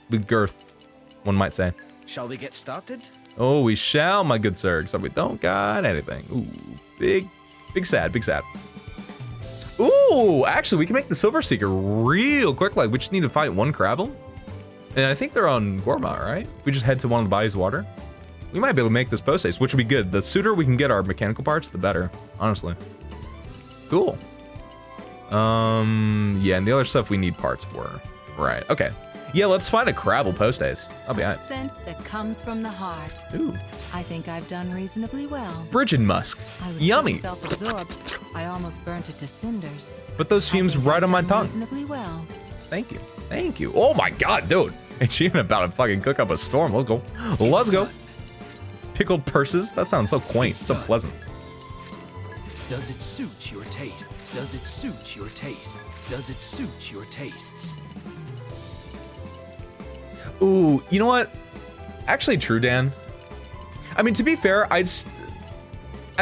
The girth, one might say. Shall we get started? Oh, we shall, my good sir, except we don't got anything. Ooh, big sad, big sad. Ooh, actually, we can make the Silver Seeker real quick. Like, we just need to fight one Crabble. And I think they're on Gormott, right? If we just head to one of the bodies of water, we might be able to make this post haste, which would be good. The sooner we can get our mechanical parts, the better, honestly. Cool. Yeah, and the other stuff we need parts for. Right, okay. Yeah, let's find a Crabble post haste. I'll be A alright. scent that comes from the heart. Ooh. I think I've done reasonably well. Bridget musk. I was Yummy. so self-absorbed, I almost burnt it to cinders. Put those fumes I think right I've on my done tongue. Reasonably well. Thank you. Thank you. Oh my god, dude. She ain't about to fucking cook up a storm. Let's go. Let's go. Pickled purses? That sounds so quaint, so pleasant. Does it suit your taste? Does it suit your taste? Does it suit your tastes? Ooh, you know what? Actually, true, Dan. I mean, to be fair, I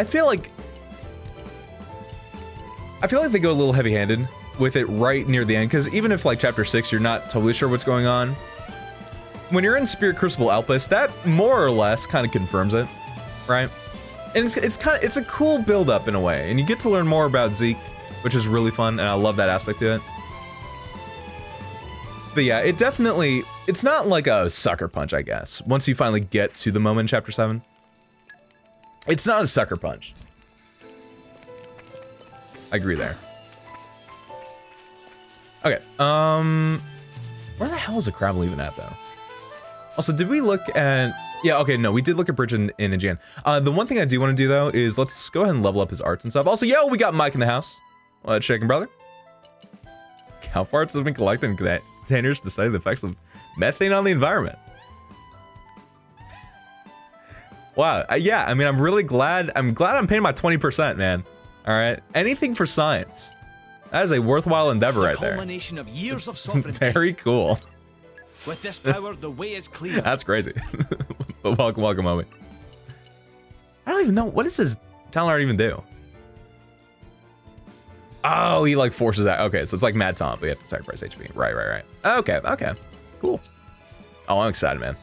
feel like they go a little heavy-handed with it right near the end, because even if like chapter 6 you're not totally sure what's going on, when you're in Spirit Crucible Outpost, that more or less kind of confirms it, right? And it's a cool build-up in a way, and you get to learn more about Zeke, which is really fun, and I love that aspect to it. But yeah, it definitely, it's not like a sucker punch, I guess, once you finally get to the moment in chapter 7. It's not a sucker punch. I agree there. Okay, where the hell is a Crabble even at, though? Also, did we look at, yeah, okay, no, we did look at Bridget and Jan. The one thing I do want to do, though, is let's go ahead and level up his arts and stuff. Also, yo, we got Mike in the house. Shaking brother. Cow farts have been collected in containers to study the effects of methane on the environment. Wow, yeah, I mean, I'm really glad, I'm paying my 20%, man. All right, anything for science. That is a worthwhile endeavor right there. Culmination of years of sovereignty. Very cool. With this power, the way is clear. That's crazy. But welcome, homie. I don't even know, what does his talent art even do? Oh, he like forces that. Okay, so it's like Mad Tom, but you have to sacrifice HP. Right. Okay, cool. Oh, I'm excited, man.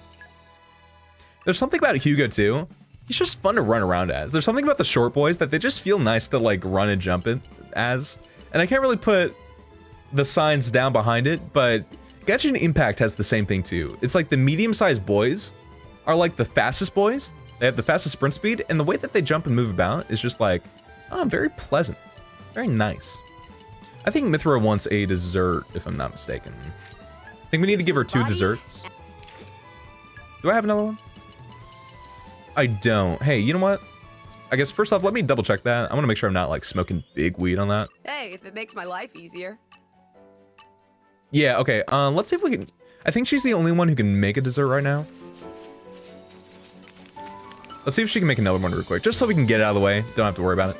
There's something about Hugo too. He's just fun to run around as. There's something about the short boys that they just feel nice to like run and jump in as. And I can't really put the signs down behind it, but Genshin Impact has the same thing too. It's like the medium-sized boys are like the fastest boys. They have the fastest sprint speed, and the way that they jump and move about is just like, oh, very pleasant. Very nice. I think Mithra wants a dessert, if I'm not mistaken. I think we need to give her 2 desserts. Do I have another one? I don't. Hey, you know what? I guess first off, let me double check that. I want to make sure I'm not like smoking big weed on that. Hey, if it makes my life easier. Yeah, okay. Let's see if we can... I think she's the only one who can make a dessert right now. Let's see if she can make another one real quick, just so we can get it out of the way. Don't have to worry about it.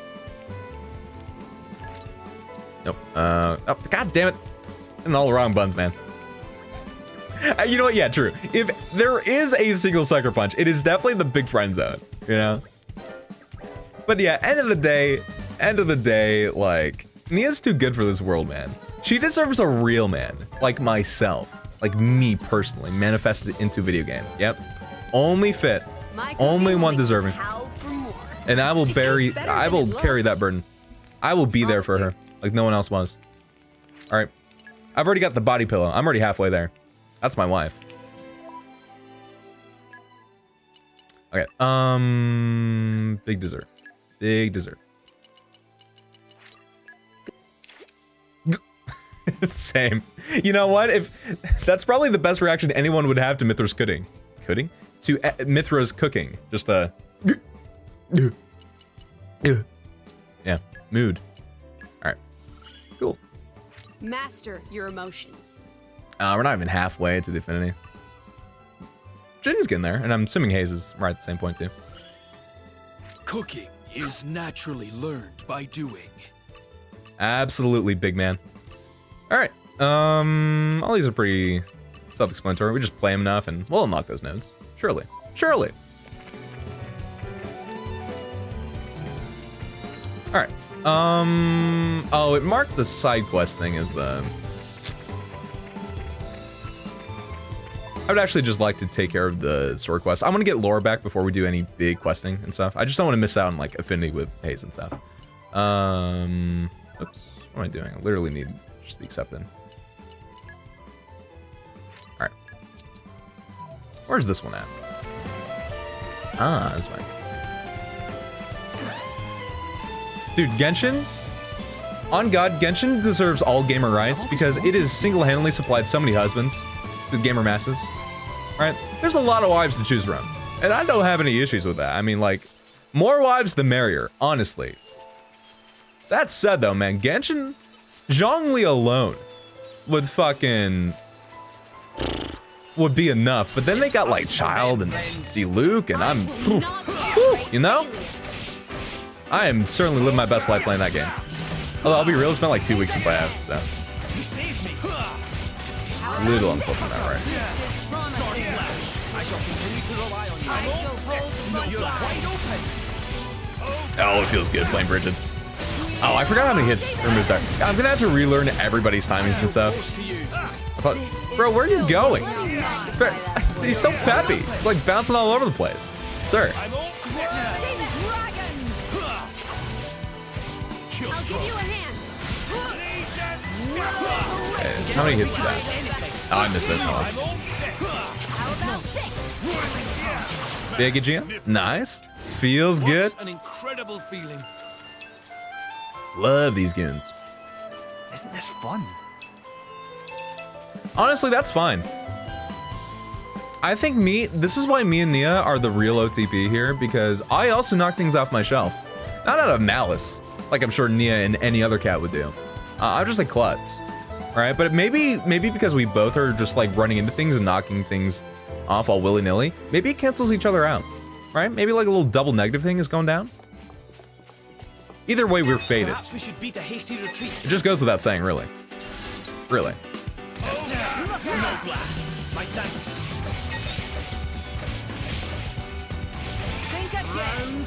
Nope. Oh, god damn it. And all the wrong buttons, man. You know what? Yeah, true. If there is a single sucker punch, it is definitely the big friend zone, you know? But yeah, end of the day, like, Nia's too good for this world, man. She deserves a real man, like myself, like me personally, manifested into a video game. Yep. Only fit. Only one deserving. And I will carry that burden. I will be there for her, like no one else was. All right. I've already got the body pillow. I'm already halfway there. That's my wife. Okay. Big dessert. Big dessert. Same. You know what? If that's probably the best reaction anyone would have to Mithra's cooking. To Mithra's cooking. Just a yeah, mood. All right. Cool. Master your emotions. We're not even halfway to the Affinity. Jin's getting there, and I'm assuming Hayes is right at the same point too. Cooking is naturally learned by doing. Absolutely, big man. All right. All these are pretty self-explanatory. We just play them enough and we'll unlock those nodes. Surely. Surely. All right. Oh, it marked the side quest thing as the... I would actually just like to take care of the sword quest. I want to get lore back before we do any big questing and stuff. I just don't want to miss out on like affinity with Haze and stuff. Oops, what am I doing? I literally need just the accepted. All right. Where's this one at? Ah, this way. Dude, Genshin? On God, Genshin deserves all gamer rights because it has single-handedly supplied so many husbands to the gamer masses. Right? There's a lot of wives to choose from. And I don't have any issues with that. I mean, like, more wives the merrier, honestly. That said, though, man, Genshin, Zhongli alone would be enough. But then they got, like, Child and Diluc, and I'm, you know? I am certainly living my best life playing that game. Although, I'll be real, it's been like 2 weeks since I have, so. Little unfortunate, right? Oh, it feels good playing Bridget. Oh, I forgot how many hits or moves are. I'm gonna have to relearn everybody's timings and stuff. But, bro, where are you going? He's so peppy. He's like bouncing all over the place. Sir. I'll give you a hand. Okay, how many hits is that? Oh, I missed it. Oh. Big Aegean? Nice. Feels good. An incredible feeling. Love these goons. Isn't this fun? Honestly, that's fine. I think this is why me and Nia are the real OTP here, because I also knock things off my shelf. Not out of malice, like I'm sure Nia and any other cat would do. I'm just a klutz, right? But maybe because we both are just like running into things and knocking things off all willy-nilly, maybe it cancels each other out, right? Maybe like a little double negative thing is going down. Either way, we're faded. Perhaps we should beat a hasty retreat. It just goes without saying, really. Really. My thanks. Think again.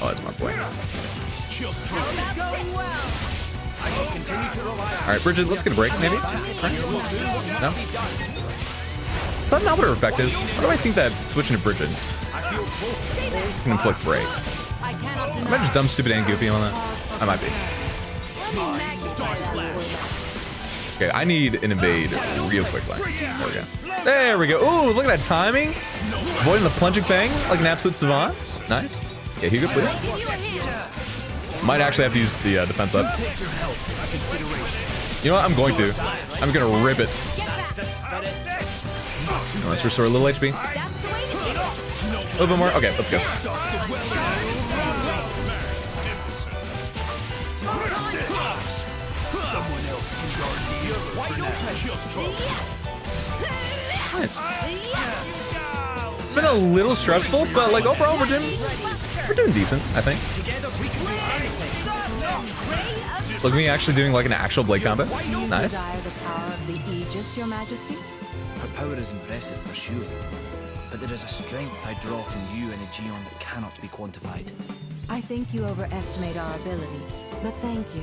Oh, that's my boy. Going well. I can continue to rely on. All right, Bridget, let's get a break, maybe? No? Is that not what her effect is? Why do I think that switching to Bridget can inflict break? I cannot Am I just dumb, stupid, and goofy on that? I might be. Okay, I need an invade real quickly. There we go. There we go. Ooh, look at that timing. Avoiding the plunging bang like an absolute savant. Nice. Okay, Hugo, please. Might actually have to use the defense up. You know what? I'm going to. I'm gonna rip it. Oh, let's restore a little HP. A little bit more. Okay, let's go. Nice. It's been a little stressful, but like overall we're doing decent, I think. Look at me actually doing like an actual blade combat. Nice. Desire the power of the Aegis, Your Majesty? Her power is impressive for sure, but there is a strength I draw from you and Aegeon that cannot be quantified. I think you overestimate our ability, but thank you.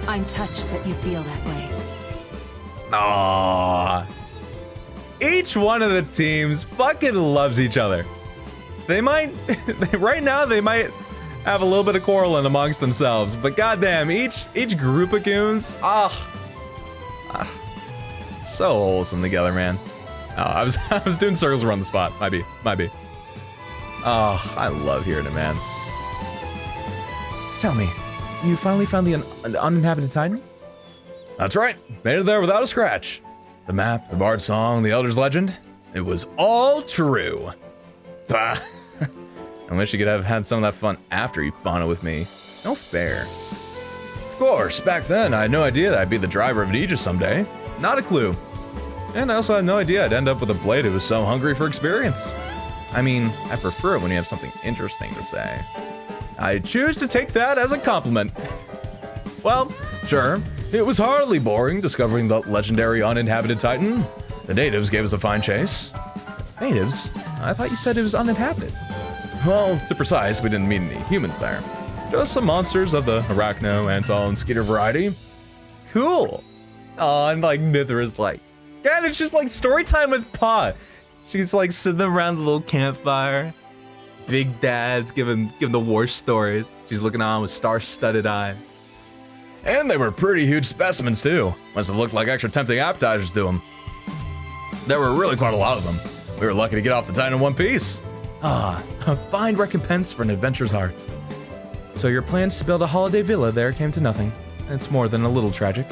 I'm touched that you feel that way. Aww. Each one of the teams fucking loves each other. They might, right now they might have a little bit of quarreling amongst themselves, but goddamn, each group of goons, so wholesome together, man. Oh, I was doing circles around the spot. Might be. Oh, I love hearing it, man. Tell me, you finally found the uninhabited Titan? That's right, made it there without a scratch. The map, the bard song, the elder's legend, it was all true. Bah. I wish you could have had some of that fun after you bonded with me. No fair. Of course, back then I had no idea that I'd be the driver of an Aegis someday. Not a clue. And I also had no idea I'd end up with a blade who was so hungry for experience. I mean, I prefer it when you have something interesting to say. I choose to take that as a compliment. Well, sure, it was hardly boring discovering the legendary uninhabited Titan. The natives gave us a fine chase. Natives? I thought you said it was uninhabited. Well, to be precise, we didn't meet any humans there. Just some monsters of the Arachno, Antal, and Skeeter variety. Cool. Oh, and like Mithra's like, God, it's just like story time with Pa. She's like sitting around the little campfire. Big Dad's giving the war stories. She's looking on with star-studded eyes. And they were pretty huge specimens too. Must have looked like extra tempting appetizers to them. There were really quite a lot of them. We were lucky to get off the Titan in one piece. Ah, a fine recompense for an adventurer's heart. So your plans to build a holiday villa there came to nothing. It's more than a little tragic.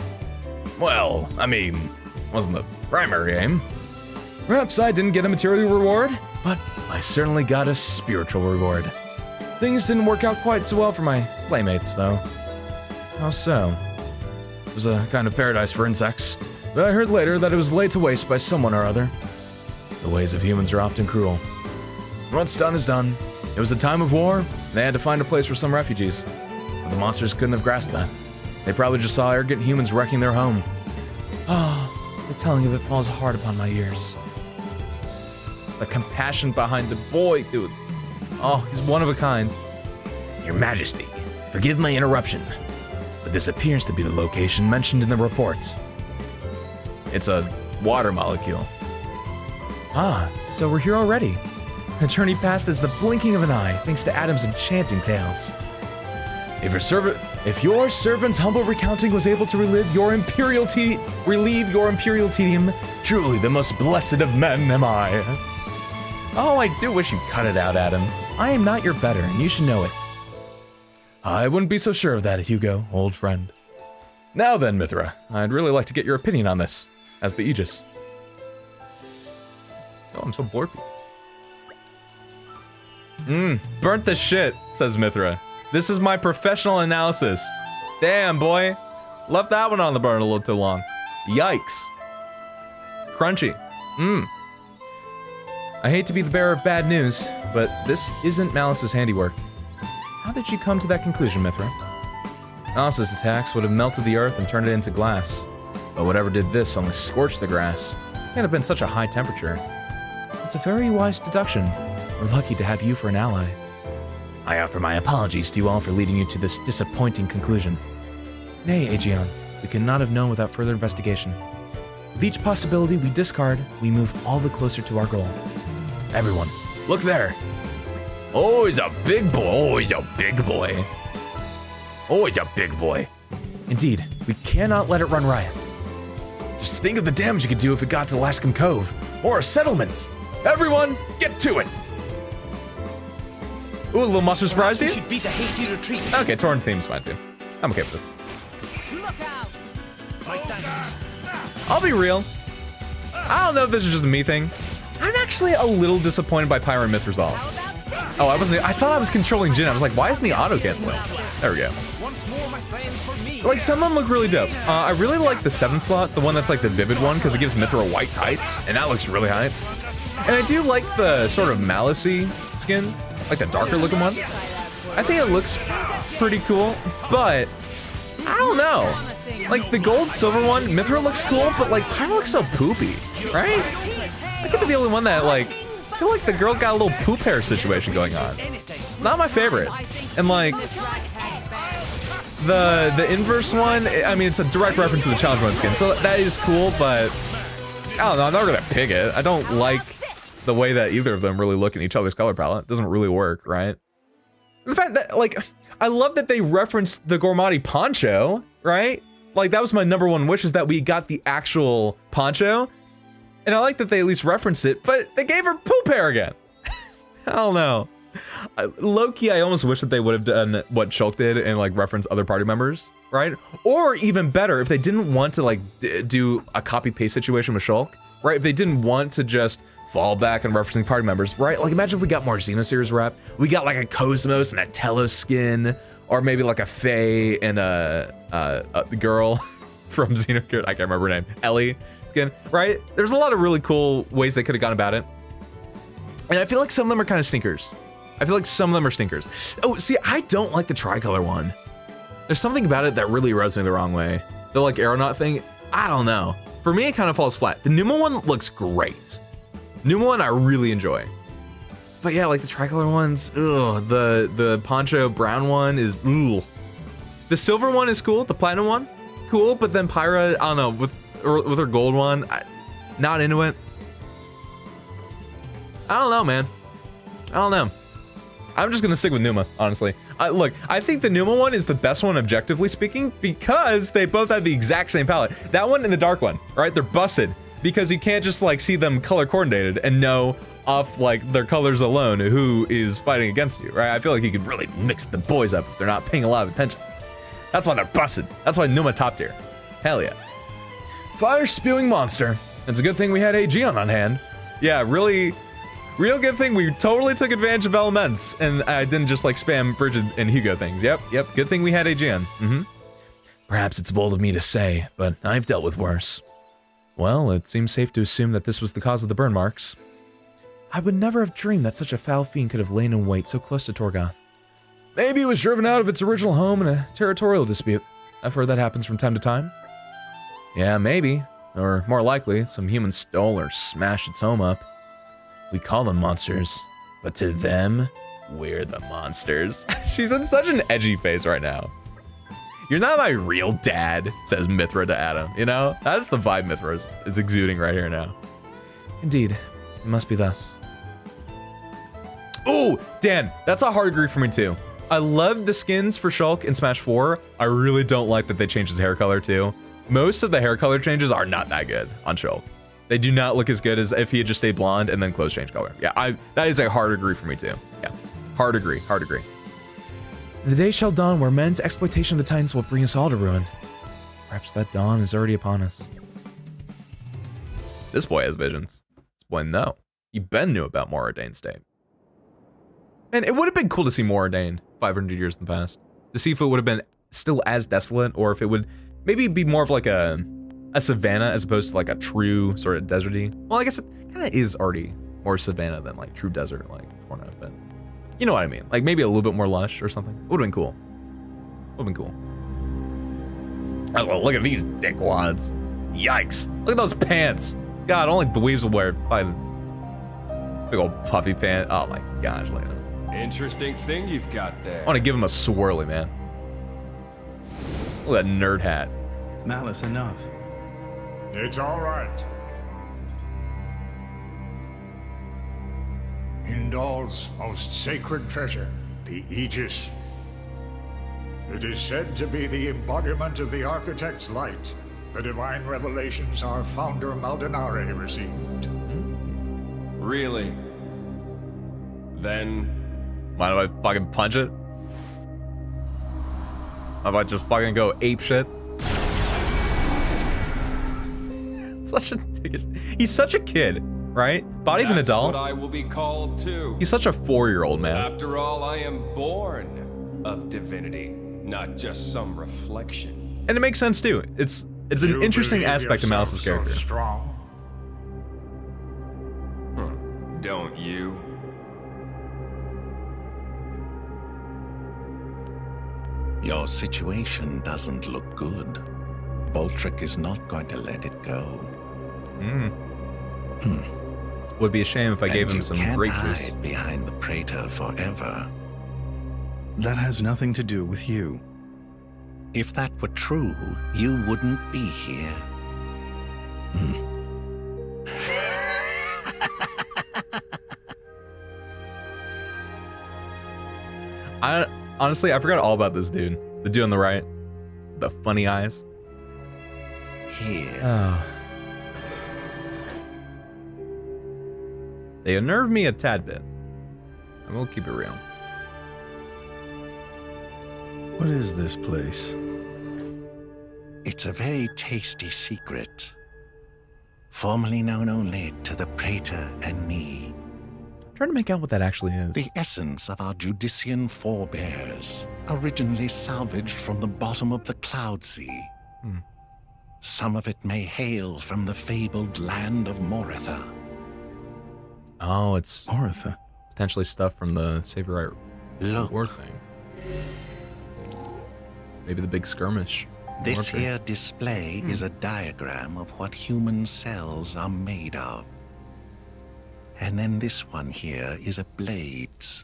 Well, I mean, wasn't the primary aim. Perhaps I didn't get a material reward, but I certainly got a spiritual reward. Things didn't work out quite so well for my playmates, though. How so? It was a kind of paradise for insects, but I heard later that it was laid to waste by someone or other. The ways of humans are often cruel. What's done is done. It was a time of war, and they had to find a place for some refugees. But the monsters couldn't have grasped that. They probably just saw arrogant humans wrecking their home. Ah, the telling of it falls hard upon my ears. The compassion behind the boy, dude. Oh, he's one of a kind. Your Majesty, forgive my interruption, but this appears to be the location mentioned in the reports. It's a water molecule. Ah, so we're here already. The journey passed as the blinking of an eye, thanks to Adam's enchanting tales. If your servant's humble recounting was able to relieve your imperial tedium, truly the most blessed of men am I. Oh, I do wish you'd cut it out, Adam. I am not your better, and you should know it. I wouldn't be so sure of that, Hugo, old friend. Now then, Mithra, I'd really like to get your opinion on this, as the Aegis. Oh, I'm so bored. Burnt the shit, says Mithra. This is my professional analysis. Damn, boy. Left that one on the burn a little too long. Yikes. Crunchy. I hate to be the bearer of bad news, but this isn't Malice's handiwork. How did you come to that conclusion, Mithra? Malice's attacks would have melted the earth and turned it into glass. But whatever did this only scorched the grass. Can't have been such a high temperature. It's a very wise deduction. We're lucky to have you for an ally. I offer my apologies to you all for leading you to this disappointing conclusion. Nay, Aegeon, we could not have known without further investigation. With each possibility we discard, we move all the closer to our goal. Everyone, look there. Oh, he's a big boy. Oh, he's a big boy. Oh, he's a big boy. Indeed, we cannot let it run riot. Just think of the damage it could do if it got to Lascum Cove, or a settlement. Everyone, get to it! Ooh, a little monster surprise, dude. Should beat a hasty retreat. Okay, Torn theme's fine too. I'm okay with this. Look out! I'll be real. I don't know if this is just a me thing. I'm actually a little disappointed by Pyro and Mithra's ults. Oh, I thought I was controlling Jin. I was like, why isn't the auto canceling? There we go. Like, some of them look really dope. I really like the 7th slot, the one that's like the vivid one, because it gives Mithra white tights, and that looks really hype. And I do like the sort of Malicey skin, like the darker looking one. I think it looks pretty cool, but I don't know. Like the gold silver one, Mithra looks cool, but like Pyro looks so poopy, right? I could be the only one that like, I feel like the girl got a little poop hair situation going on. Not my favorite. And like, the inverse one, I mean, it's a direct reference to the Challenge Run skin, so that is cool, but I don't know, I'm not gonna pick it. I don't like the way that either of them really look in each other's color palette. It doesn't really work, right? The fact that, like, I love that they referenced the Gormott poncho, right? Like, that was my #1 wish, is that we got the actual poncho. And I like that they at least referenced it, but they gave her poop hair again. I don't know. Low-key, I almost wish that they would have done what Shulk did and like reference other party members, right? Or even better, if they didn't want to like do a copy-paste situation with Shulk, right? If they didn't want to just fall back on referencing party members, right? Like, imagine if we got more Xenoseries rep. We got like a Cosmos and a Telos skin, or maybe like a Faye and a girl from Xenogears, I can't remember her name, Ellie skin, right? There's a lot of really cool ways they could have gone about it. And I feel like some of them are kind of stinkers. I feel like some of them are stinkers. Oh, see, I don't like the tricolor one. There's something about it that really rubs me the wrong way. The like aeronaut thing, I don't know. For me, it kind of falls flat. The Numa one looks great. Numa one I really enjoy. But yeah, like the tricolor ones, ugh. The poncho brown one is, ugh. The silver one is cool, the platinum one, cool, but then Pyra, I don't know, with her gold one, not into it. I don't know, man. I don't know. I'm just gonna stick with Numa, honestly. Look, I think the Numa one is the best one objectively speaking because they both have the exact same palette. That one and the dark one, right? They're busted because you can't just like see them color coordinated and know off like their colors alone who is fighting against you, right? I feel like you could really mix the boys up if they're not paying a lot of attention. That's why they're busted. That's why Numa top tier. Hell yeah. Fire spewing monster. It's a good thing we had AG on hand. Yeah, really. Real good thing we totally took advantage of elements and I didn't just like spam Bridget and Hugo things. Yep, good thing we had AG on. Perhaps it's bold of me to say, but I've dealt with worse. Well, it seems safe to assume that this was the cause of the burn marks. I would never have dreamed that such a foul fiend could have lain in wait so close to Torgoth. Maybe it was driven out of its original home in a territorial dispute. I've heard that happens from time to time. Yeah, maybe. Or more likely, some human stole or smashed its home up. We call them monsters, but to them, we're the monsters. She's in such an edgy face right now. You're not my real dad, says Mithra to Adam. You know, that's the vibe Mithra is exuding right here now. Indeed, it must be thus. Ooh, Dan, that's a hard agree for me too. I love the skins for Shulk in Smash 4. I really don't like that they changed his hair color too. Most of the hair color changes are not that good on Shulk. They do not look as good as if he had just stayed blonde and then clothes change color. Yeah, that is a hard agree for me too. Yeah, hard agree. The day shall dawn where men's exploitation of the Titans will bring us all to ruin. Perhaps that dawn is already upon us. This boy has visions. This boy, no. He Ben knew about Moradane State. And it would have been cool to see Moradane 500 years in the past. To see if it would have been still as desolate or if it would maybe be more of like a savanna as opposed to like a true sort of deserty. Well, I guess it kind of is already more savanna than like true desert like Torna, but you know what I mean. Like maybe a little bit more lush or something. Would have been cool. Would have been cool. Oh, look at these dickwads. Yikes. Look at those pants. God, only dweebs will wear big old puffy pants. Oh my gosh, look at them. Interesting thing you've got there. I want to give him a swirly, man. Look at that nerd hat. Malice enough. It's all right. Indal's most sacred treasure, the Aegis. It is said to be the embodiment of the Architect's light, the divine revelations our founder Maldonare received. Really? Then... Mind if I fucking punch it? How about just fucking go ape shit? Such a he's such a kid, right? Not even an adult. That's what I will be called too. He's such a 4-year-old man. After all, I am born of divinity, not just some reflection. And it makes sense too. It's an interesting aspect of Malice's character. So strong. Don't you? Your situation doesn't look good. Boltrick is not going to let it go. Would be a shame if I gave him some grape juice. You can't hide behind the Praetor forever. That has nothing to do with you. If that were true, you wouldn't be here. Honestly, I forgot all about this dude. The dude on the right. The funny eyes. Here. Oh. They unnerve me a tad bit. I will keep it real. What is this place? It's a very tasty secret. Formerly known only to the Praetor and me. I'm trying to make out what that actually is. The essence of our Judician forebears, originally salvaged from the bottom of the Cloud Sea. Some of it may hail from the fabled land of Moritha. Oh, it's Moritha. Potentially stuff from the Saviorite Look. war thing. Maybe the big skirmish. This Orchard. here display is a diagram of what human cells are made of. And then this one here is a blades.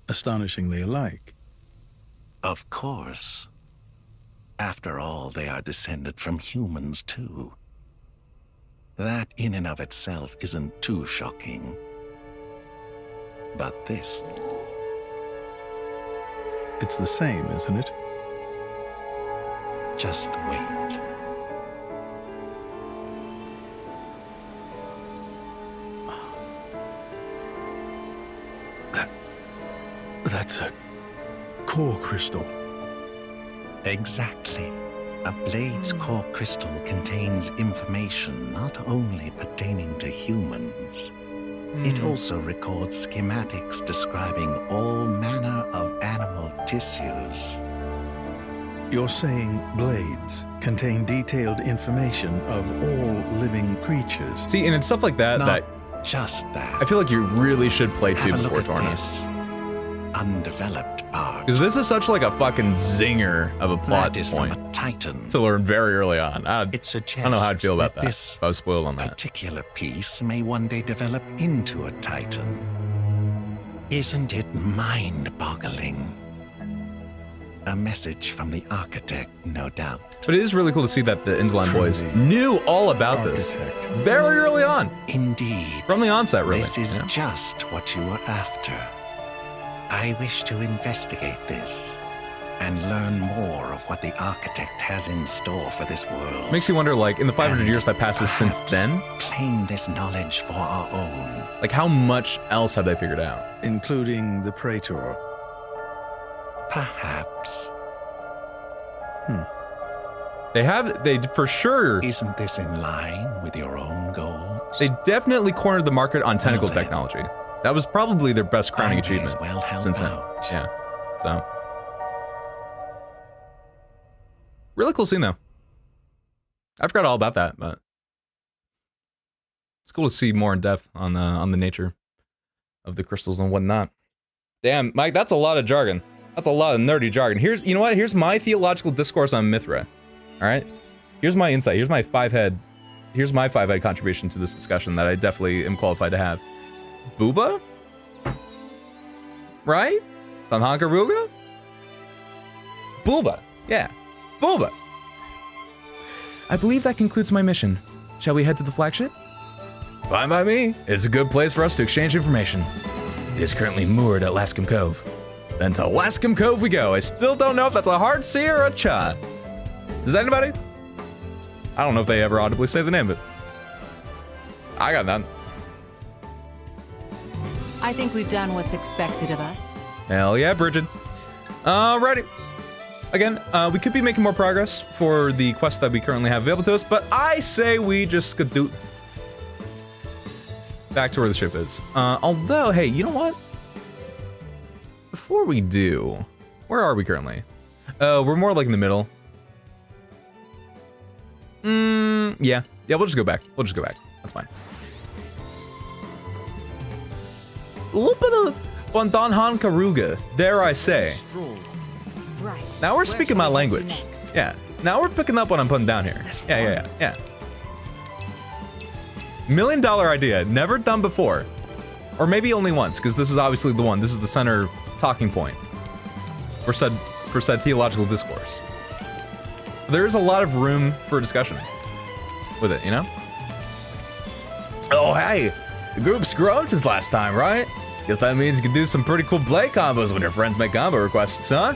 Astonishingly alike. Of course. After all, they are descended from humans too. That in and of itself isn't too shocking. But this... It's the same, isn't it? Just wait. That's a core crystal. Exactly. A blade's core crystal contains information not only pertaining to humans. It also records schematics describing all manner of animal tissues. You're saying blades contain detailed information of all living creatures. See, and it's stuff like that that just that. I feel like you really should play Have to a look before at Torna. this undeveloped part. Because this is such like a fucking zinger of a plot That is point from a titan. to learn very early on. I It suggests don't know how I'd feel about that this if I was spoiled on that. particular piece may one day develop into a titan. Isn't it mind-boggling? A message from the architect, no doubt. But it is really cool to see that the Indaline boys knew all about this very early on. Indeed. From the onset, really. This is you know? just what you were after. I wish to investigate this and learn more of what the architect has in store for this world. Makes you wonder, like, in the 500 years that passes since then, claim this knowledge for our own. like, how much else have they figured out? Including the Praetor. Perhaps. They for sure. Isn't this in line with your own goals? They definitely cornered the market on tentacle technology. That was probably their best crowning achievement since then. Yeah. So. Really cool scene though. I forgot all about that, but it's cool to see more in depth on the nature of the crystals and whatnot. Damn, Mike, that's a lot of jargon. That's a lot of nerdy jargon. You know what? Here's my theological discourse on Mithra. All right. Here's my insight. Here's my five-head contribution to this discussion that I definitely am qualified to have. Booba? Right? Danhankaruga? Booba. Yeah. Booba. I believe that concludes my mission. Shall we head to the flagship? Fine by me. It's a good place for us to exchange information. It is currently moored at Lascombe Cove. Then to Lascombe Cove we go. I still don't know if that's a hard C or a cha. Does anybody? I don't know if they ever audibly say the name, but I got none. I think we've done what's expected of us. Hell yeah, Bridget. Alrighty. Again, we could be making more progress for the quest that we currently have available to us, but I say we just skadoot back to where the ship is. Although, hey, you know what? Before we do, where are we currently? We're more like in the middle. Yeah, we'll just go back. That's fine. Lupita Bondanhankaruga, dare I say. Right. Now we're speaking my language. Yeah. Now we're picking up what I'm putting down here. Yeah. $1 million idea, never done before. Or maybe only once, because this is obviously the one. This is the center talking point for said theological discourse. There's a lot of room for discussion with it, you know? Oh, hey, the group's grown since last time, right? Guess that means you can do some pretty cool blade combos when your friends make combo requests, huh?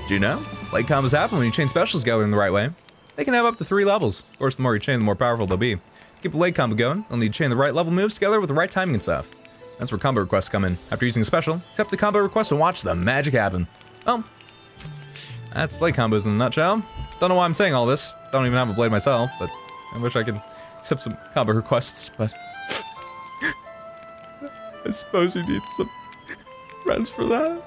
Do you know? Blade combos happen when you chain specials together in the right way. They can have up to 3 levels. Of course, the more you chain, the more powerful they'll be. Keep a blade combo going, you'll need to chain the right level moves together with the right timing and stuff. That's where combo requests come in. After using a special, accept the combo request and watch the magic happen. Well, that's blade combos in a nutshell. Don't know why I'm saying all this. Don't even have a blade myself, but I wish I could accept some combo requests, but I suppose you need some friends for that.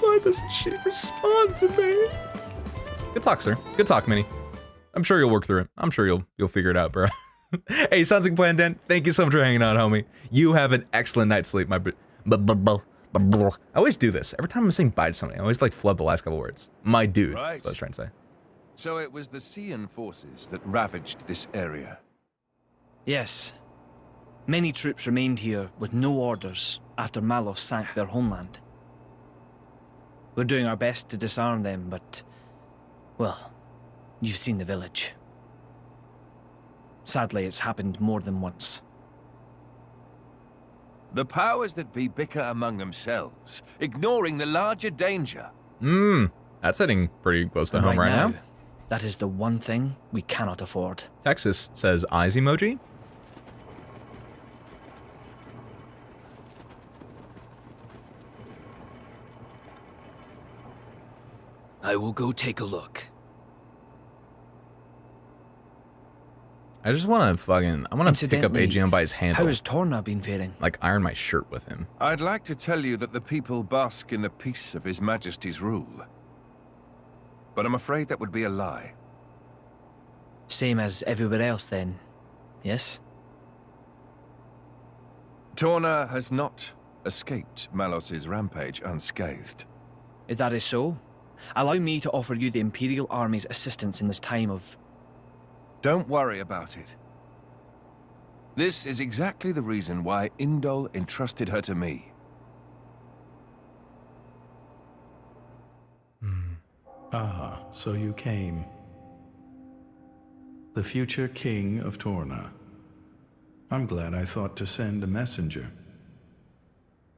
Why doesn't she respond to me? Good talk, sir. Good talk, Minnie. I'm sure you'll work through it. I'm sure you'll figure it out, bro. Hey, sounds like a plan, Dan. Thank you so much for hanging out, homie. You have an excellent night's sleep, I always do this. Every time I'm saying bye to somebody, I always like flub the last couple words. My dude, Right. that's what I was trying to say. So it was the Cian forces that ravaged this area. Yes. Many troops remained here with no orders after Malos sank their homeland. We're doing our best to disarm them, but, well, you've seen the village. Sadly, it's happened more than once. The powers that be bicker among themselves, ignoring the larger danger. That's hitting pretty close to home right now. That is the one thing we cannot afford. Texas says eyes emoji. I will go take a look. I just want to I want to pick up AGM by his handle. How has Torna been faring? Like iron my shirt with him. I'd like to tell you that the people bask in the peace of His Majesty's rule. But I'm afraid that would be a lie. Same as everywhere else then, yes? Torna has not escaped Malos's rampage unscathed. If that is so, allow me to offer you the Imperial Army's assistance in this time of... Don't worry about it. This is exactly the reason why Indol entrusted her to me. Ah, so you came. The future king of Torna. I'm glad I thought to send a messenger.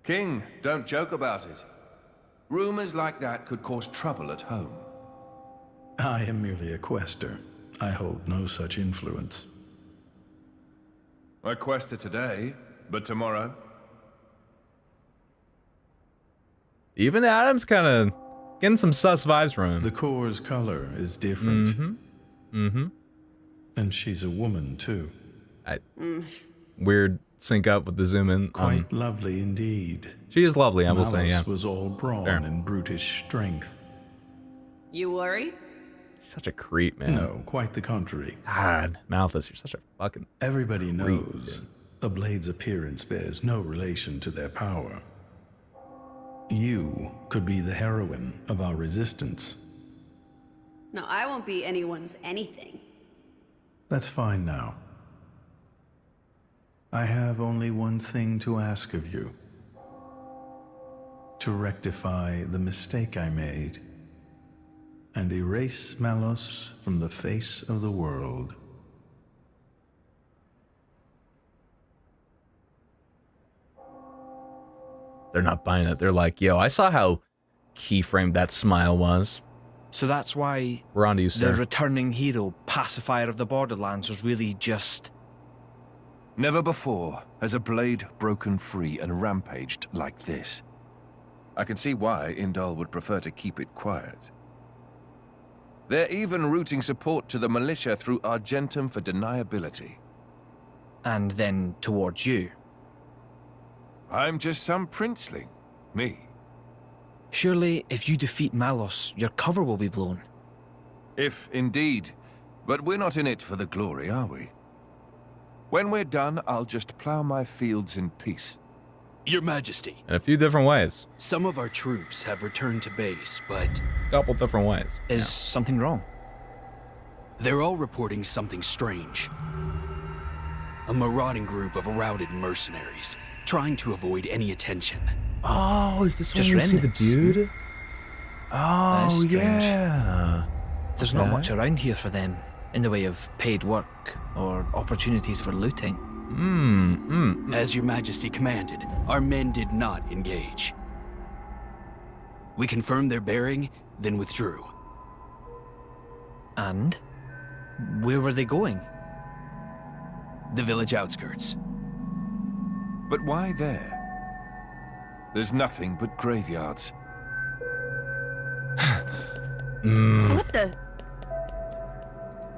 King, don't joke about it. Rumors like that could cause trouble at home. I am merely a quester. I hold no such influence. I quest it today, but tomorrow? Even Adam's kind of getting some sus vibes from him. The core's color is different. And she's a woman, too. Weird sync up with the zoom in. Quite lovely indeed. She is lovely, I will say, yeah. Malos was all brawn and brutish strength. You worried? Such a creep, man. No, quite the contrary. God, Malthus, you're such a fucking... Everybody knows a blade's appearance bears no relation to their power. You could be the heroine of our resistance. No, I won't be anyone's anything. That's fine now. I have only one thing to ask of you. To rectify the mistake I made and erase Malos from the face of the world. They're not buying it. They're like, yo, I saw how keyframed that smile was. So that's why we're on to you, sir. The returning hero, pacifier of the Borderlands, was really just... Never before has a blade broken free and rampaged like this. I can see why Indol would prefer to keep it quiet. They're even routing support to the militia through Argentum for deniability. And then towards you. I'm just some princeling. Me. Surely, if you defeat Malos, your cover will be blown. If indeed. But we're not in it for the glory, are we? When we're done, I'll just plow my fields in peace. Your Majesty. In a few different ways. Some of our troops have returned to base, but... Couple different ways. Is something wrong? They're all reporting something strange. A marauding group of routed mercenaries, trying to avoid any attention. Oh, is this when Just you see the remnants. dude? Oh, yeah. There's not much around here for them, in the way of paid work or opportunities for looting. As your Majesty commanded, our men did not engage. We confirmed their bearing, then withdrew. And? Where were they going? The village outskirts. But why there? There's nothing but graveyards. What the?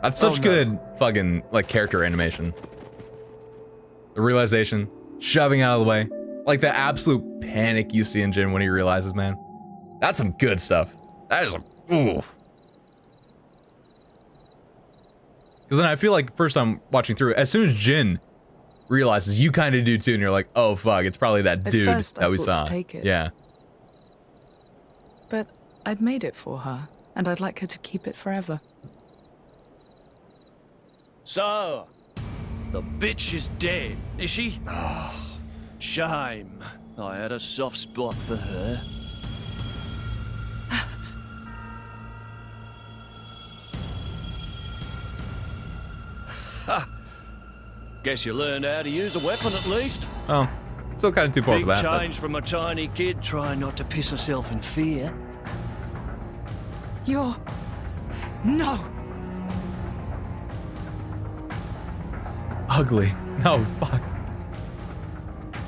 That's such good fucking, like, character animation. The realization, shoving out of the way. Like, the absolute panic you see in Jin when he realizes, man. That's some good stuff. That is a... oof. Because then I feel like, first time watching through, as soon as Jin realizes you kind of do too, and you're like, oh fuck, it's probably that At dude first, I that we thought to saw. take it. Yeah. But I'd made it for her, and I'd like her to keep it forever. So, the bitch is dead, is she? Shame. I had a soft spot for her. Ha! Guess you learned how to use a weapon at least. Oh, still kind of too poor Big for that. change from a tiny kid trying not to piss herself in fear. You're... No! Ugly. No, fuck.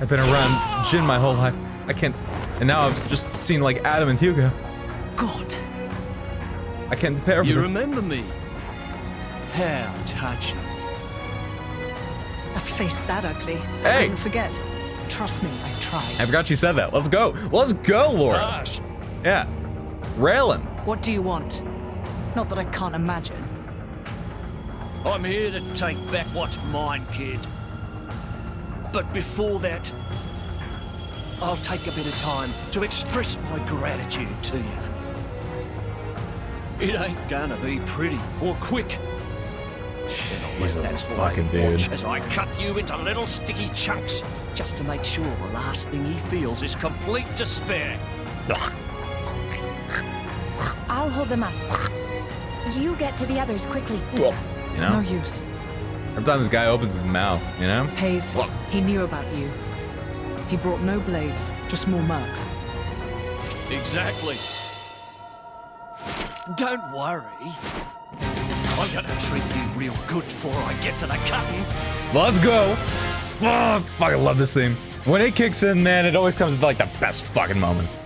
I've been around Jin my whole life. I can't... And now I've just seen, like, Adam and Hugo. God. I can't compare You them. remember me? How touching. A face that ugly. Hey! I couldn't forget. Trust me, I tried. I forgot you said that. Let's go. Let's go, Laura. Gosh. Yeah. Railing. What do you want? Not that I can't imagine. I'm here to take back what's mine, kid. But before that, I'll take a bit of time to express my gratitude to you. It ain't gonna be pretty or quick. Jesus, fucking dude. As I cut you into little sticky chunks, just to make sure the last thing he feels is complete despair. I'll hold them up. You get to the others quickly. You know? No use. Every time this guy opens his mouth, you know? Hayes, he knew about you. He brought no blades, just more mercs. Exactly. Don't worry. I'm gonna treat you real good before I get to the cutting. Let's go. Oh, fucking love this theme. When it kicks in, man, it always comes at like the best fucking moments.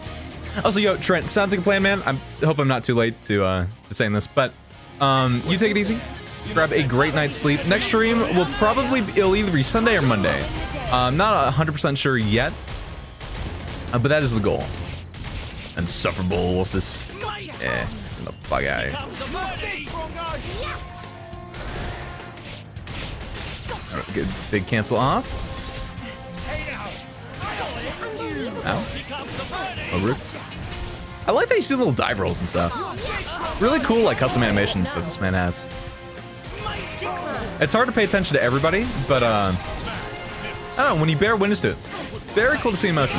Also, yo, Trent, sounds like a plan, man. I hope I'm not too late to saying this, but you take it easy. Grab a great night's sleep. Next stream will probably it'll either be Sunday or Monday. I'm not 100% sure yet, but that is the goal. Insufferable, what's this? Yeah, get the fuck out of here. Alright, good. Big cancel off. Ow. Oh, Rook. I like that you see little dive rolls and stuff. Really cool, like, custom animations that this man has. It's hard to pay attention to everybody, but, I don't know, when you bear witness to it, very cool to see in motion.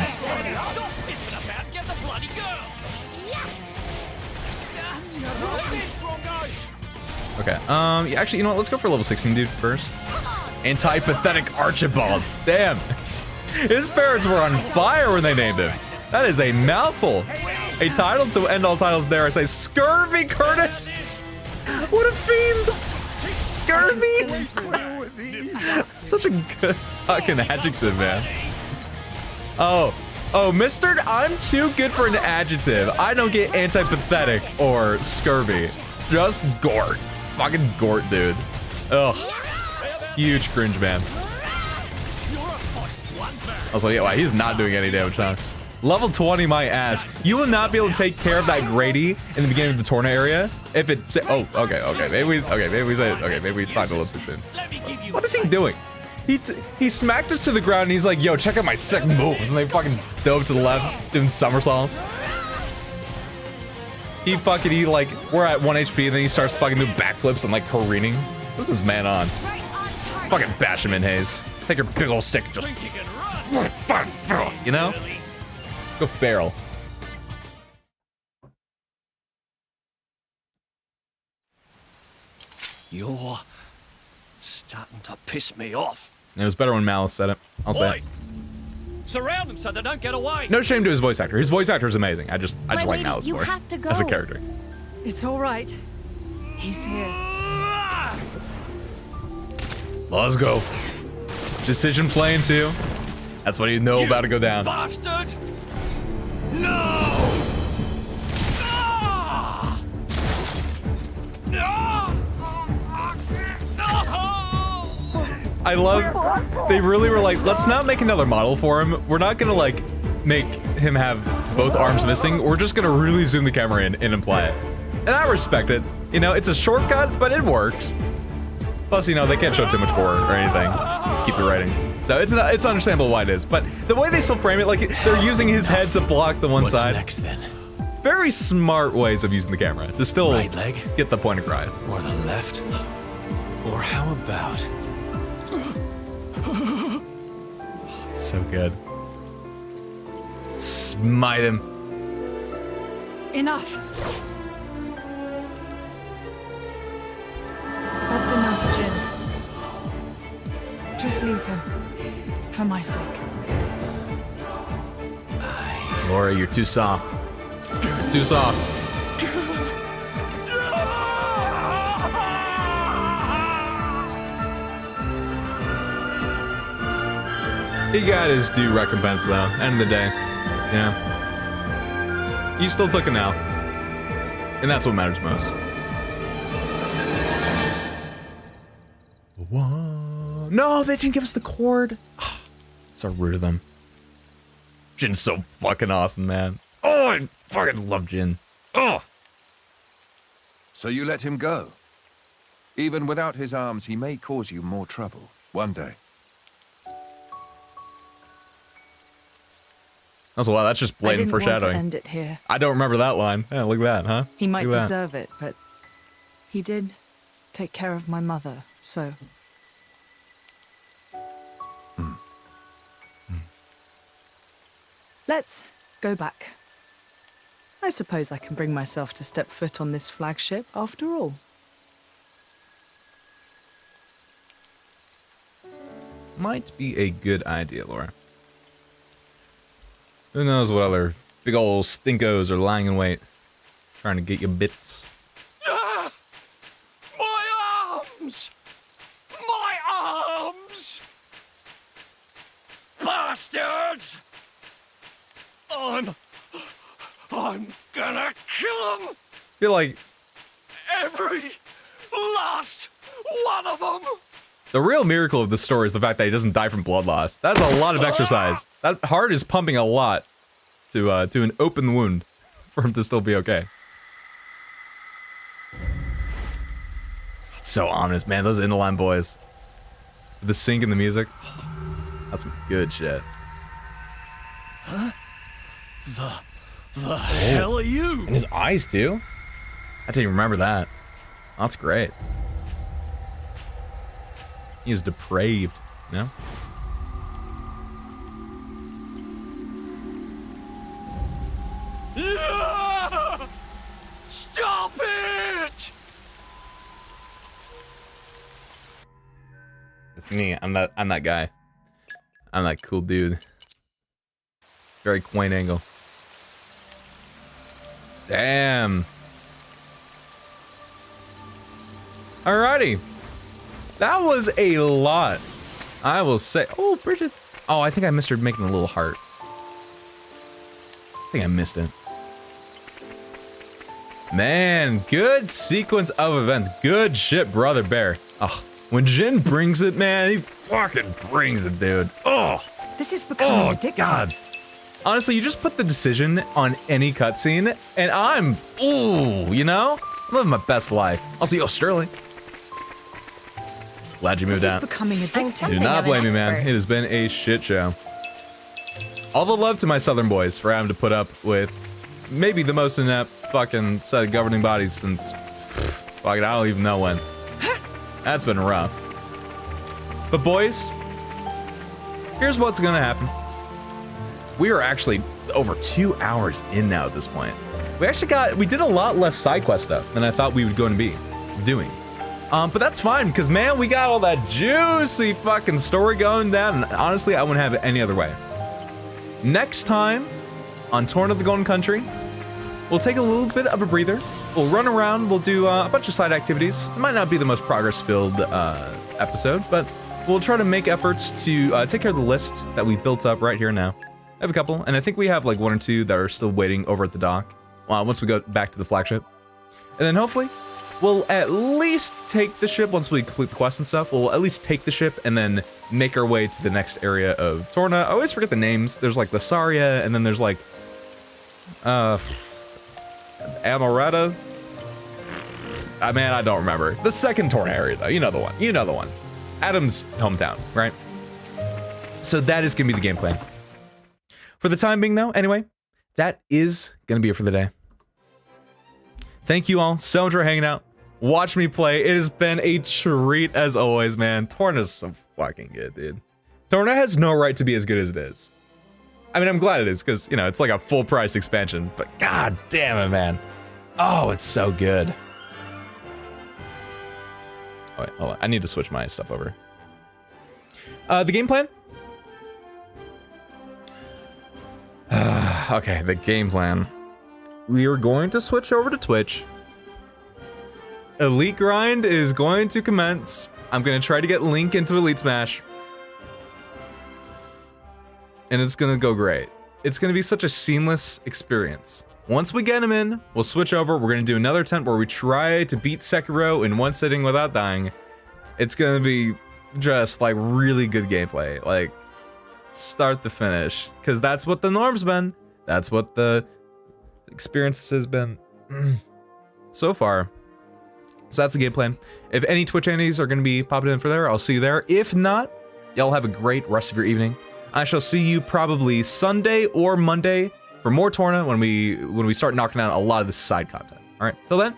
Okay, yeah, actually, you know what, let's go for level 16 dude first. Anti-pathetic Archibald. Damn. His parents were on fire when they named him. That is a mouthful. A title to end all titles, dare I say. Scurvy Curtis? What a fiend. Scurvy? Such a good fucking adjective, man. Oh, Mr. I'm too good for an adjective. I don't get anti-pathetic or scurvy. Just Gort. Fucking Gort, dude. Ugh. Huge cringe, man. Also, yeah, wow, he's not doing any damage, huh? Level 20, my ass. You will not be able to take care of that Grady in the beginning of the Torna area if it say, oh, okay, maybe we say, okay, maybe we talked a little too soon. What is he doing? He smacked us to the ground and he's like, yo, check out my sick moves, and they fucking dove to the left, doing somersaults. He like, we're at 1 HP and then he starts fucking doing backflips and like careening. What's this man on? Fucking bash him in, Hayes. Take your big old stick and just, you know? Go feral. You're starting to piss me off. It was better when Malice said it. I'll say it. Surround them so they don't get away. No shame to his voice actor. His voice actor is amazing. I just like lady, Malice you more have to go. as a character. It's all right. He's here. Let's go. Decision playing too. That's what you know about to go down. Bastard! No! Ah! I love, they really were like, let's not make another model for him. We're not gonna like make him have both arms missing. We're just gonna really zoom the camera in and imply it. And I respect it. You know, it's a shortcut, but it works. Plus, you know, they can't show too much gore or anything to keep the writing. So it's understandable why it is. But the way they still frame it, like they're using his head to block the one side. What's next then? Very smart ways of using the camera to still Right leg? get the point across. Or the left? Or how about... It's so good. Smite him. Enough. That's enough, Jin. Just leave him. For my sake. Laura, you're too soft. Too soft. He got his due recompense though, end of the day. Yeah. He still took it now. And that's what matters most. Whoa. No, they didn't give us the cord. It's so rude of them. Jin's so fucking awesome, man. Oh, I fucking love Jin. Oh. So you let him go? Even without his arms, he may cause you more trouble one day. Also, wow, that's just blatant foreshadowing. I didn't want to end it here. I don't remember that line. Yeah, look at that, huh? He might Look at that. deserve it, but he did take care of my mother, so... Let's go back. I suppose I can bring myself to step foot on this flagship after all. Might be a good idea, Laura. Who knows what other big ol' stinkos are lying in wait, trying to get you bits. Ah! My arms! My arms! Bastards! I'm gonna kill them! Feel like Every last one of them! the real miracle of this story is the fact that he doesn't die from blood loss. That's a lot of exercise. That heart is pumping a lot to an open wound for him to still be okay. It's so ominous, man. Those Indoline boys. The sync and the music. That's some good shit. Huh? The hell are you? And his eyes too? I didn't even remember that. That's great. He is depraved, you know? Yeah! Stop it! It's me. I'm that guy. I'm that cool dude. Very quaint angle. Damn. Alrighty. That was a lot. I will say. Oh, Bridget. Oh, I think I missed her making a little heart. I think I missed it. Man, good sequence of events. Good shit, Brother Bear. Oh, when Jin brings it, man, he fucking brings it, dude. Oh. This is becoming addictive. God. Honestly, you just put the decision on any cutscene, and I'm, ooh, you know? I'm living my best life. Also, yo, Sterling. Glad you moved This out. is becoming addictive. Do not blame me, man. It has been a shit show. All the love to my southern boys for having to put up with maybe the most inept fucking set of governing bodies since, fucking, I don't even know when. That's been rough. But boys, here's what's gonna happen. We are actually over 2 hours in now at this point. We did a lot less side quest stuff than I thought we would going to be doing. But that's fine, because man, we got all that juicy fucking story going down, and honestly, I wouldn't have it any other way. Next time, on Torna the Golden Country, we'll take a little bit of a breather, we'll run around, we'll do a bunch of side activities. It might not be the most progress-filled episode, but we'll try to make efforts to take care of the list that we built up right here now. I have a couple, and I think we have like 1 or 2 that are still waiting over at the dock once we go back to the flagship. And then hopefully, we'll at least take the ship once we complete the quest and stuff. We'll at least take the ship and then make our way to the next area of Torna. I always forget the names. There's like the Saria, and then there's like Amaretta. Man, I don't remember. The second Torna area though. You know the one. You know the one. Adam's hometown, right? So that is gonna be the game plan. For the time being though, anyway, that is gonna be it for the day. Thank you all so much for hanging out. Watch me play. It has been a treat as always, man. Torna's so fucking good, dude. Torna has no right to be as good as it is. I mean, I'm glad it is, because, you know, it's like a full-price expansion, but god damn it, man. Oh, it's so good. Oh, wait, hold on. I need to switch my stuff over. The game plan? Okay, the game plan. We are going to switch over to Twitch. Elite Grind is going to commence. I'm going to try to get Link into Elite Smash. And it's going to go great. It's going to be such a seamless experience. Once we get him in, we'll switch over. We're going to do another attempt where we try to beat Sekiro in one sitting without dying. It's going to be just like really good gameplay. Like start to finish. Because that's what the norm's been. That's what the experience has been so far. So that's the game plan. If any Twitch enemies are going to be popping in for there, I'll see you there. If not, y'all have a great rest of your evening. I shall see you probably Sunday or Monday for more Torna when we start knocking out a lot of the side content. All right, till then,